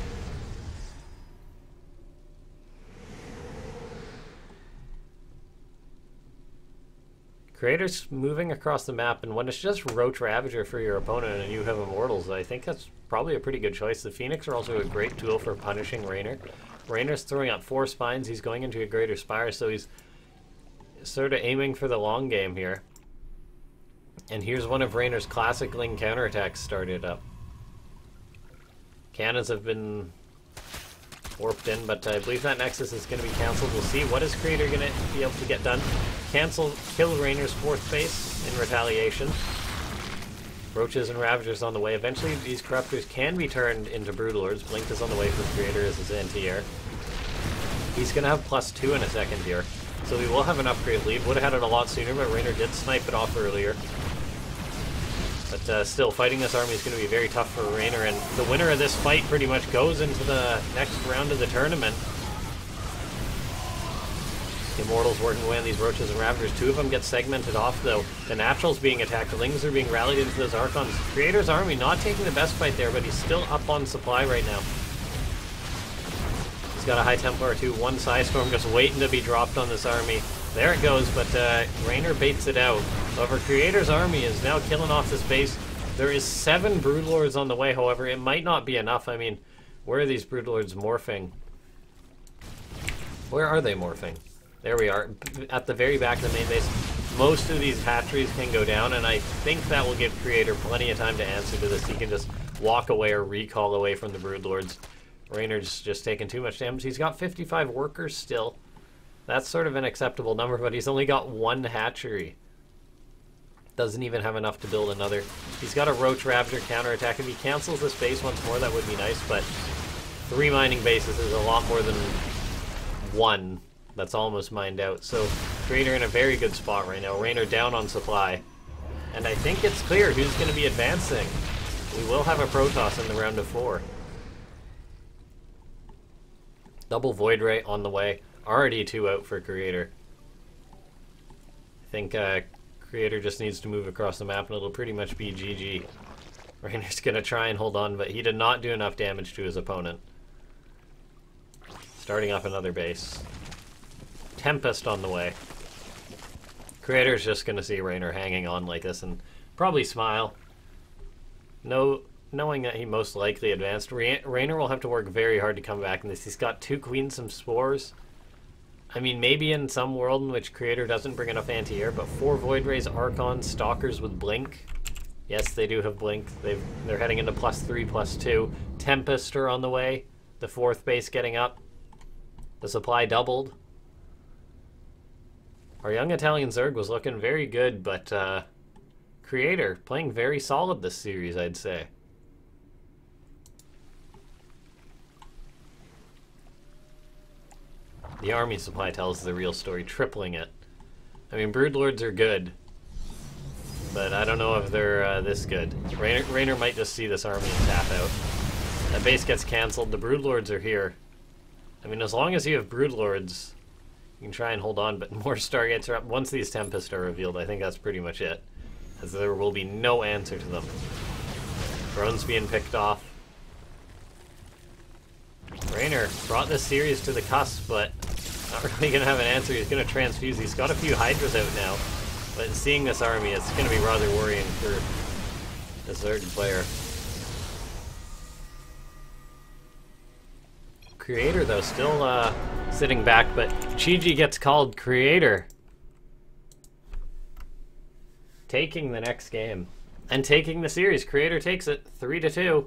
Creator's moving across the map, and when it's just Roach Ravager for your opponent and you have Immortals, I think that's probably a pretty good choice. The Phoenix are also a great tool for punishing Reynor. Reynor's throwing out 4 spines. He's going into a greater spire, so he's sort of aiming for the long game here. And here's one of Reynor's classic Ling counterattacks started up. Cannons have been warped in, but I believe that Nexus is going to be cancelled. We'll see. What is Creator going to be able to get done? Kill Reynor's 4th base in retaliation. Roaches and Ravagers on the way. Eventually these Corruptors can be turned into Brutalers. Blink is on the way for Creator as his anti-air. He's going to have +2 in a second here. So we will have an upgrade lead. Would have had it a lot sooner, but Reynor did snipe it off earlier. But still, fighting this army is going to be very tough for Reynor, and the winner of this fight pretty much goes into the next round of the tournament. Immortals working away on these Roaches and Ravagers. Two of them get segmented off, though. The Natural's being attacked. The Lings are being rallied into those Archons. Creator's army not taking the best fight there, but he's still up on supply right now. He's got a High Templar or two. One Psystorm just waiting to be dropped on this army. There it goes, but Reynor baits it out. However, Creator's army is now killing off this base. There is 7 Broodlords on the way, however. It might not be enough. I mean, where are these Broodlords morphing? Where are they morphing? There we are, at the very back of the main base. Most of these hatcheries can go down, and I think that will give Creator plenty of time to answer to this. He can just walk away or recall away from the Broodlords. Reynor's just taking too much damage. He's got 55 workers still. That's sort of an acceptable number, but he's only got 1 hatchery. Doesn't even have enough to build another. He's got a Roach Ravager counterattack. If he cancels this base once more, that would be nice, but 3 mining bases is a lot more than 1. That's almost mined out. So Creator in a very good spot right now. Reynor down on supply. And I think it's clear who's going to be advancing. We will have a Protoss in the round of 4. Double Void Ray on the way. Already 2 out for Creator. I think Creator just needs to move across the map and it'll pretty much be GG. Reynor's going to try and hold on, but he did not do enough damage to his opponent. Starting off another base. Tempest on the way. Creator's just going to see Reynor hanging on like this and probably smile. Knowing that he most likely advanced. Reynor will have to work very hard to come back in this. He's got 2 Queens, some Spores. I mean, maybe in some world in which Creator doesn't bring enough anti-air, but 4 Void Rays, Archons, Stalkers with Blink. Yes, they do have Blink. They're heading into +3, +2. Tempest are on the way. The 4th base getting up. The supply doubled. Our young Italian Zerg was looking very good, but Creator playing very solid this series, I'd say. The army supply tells the real story, tripling it. I mean, Broodlords are good, but I don't know if they're this good. Reynor might just see this army and tap out. That base gets cancelled. The Broodlords are here. I mean, as long as you have Broodlords, you can try and hold on, but more Stargates are up. Once these Tempests are revealed, I think that's pretty much it, as there will be no answer to them. Drones being picked off. Reynor brought this series to the cusp, but not really going to have an answer. He's going to transfuse. He's got a few Hydras out now, but seeing this army, it's going to be rather worrying for a Zerg player. Creator, though, still sitting back, but Chi-Ji gets called. Creator taking the next game and taking the series. Creator takes it 3-2.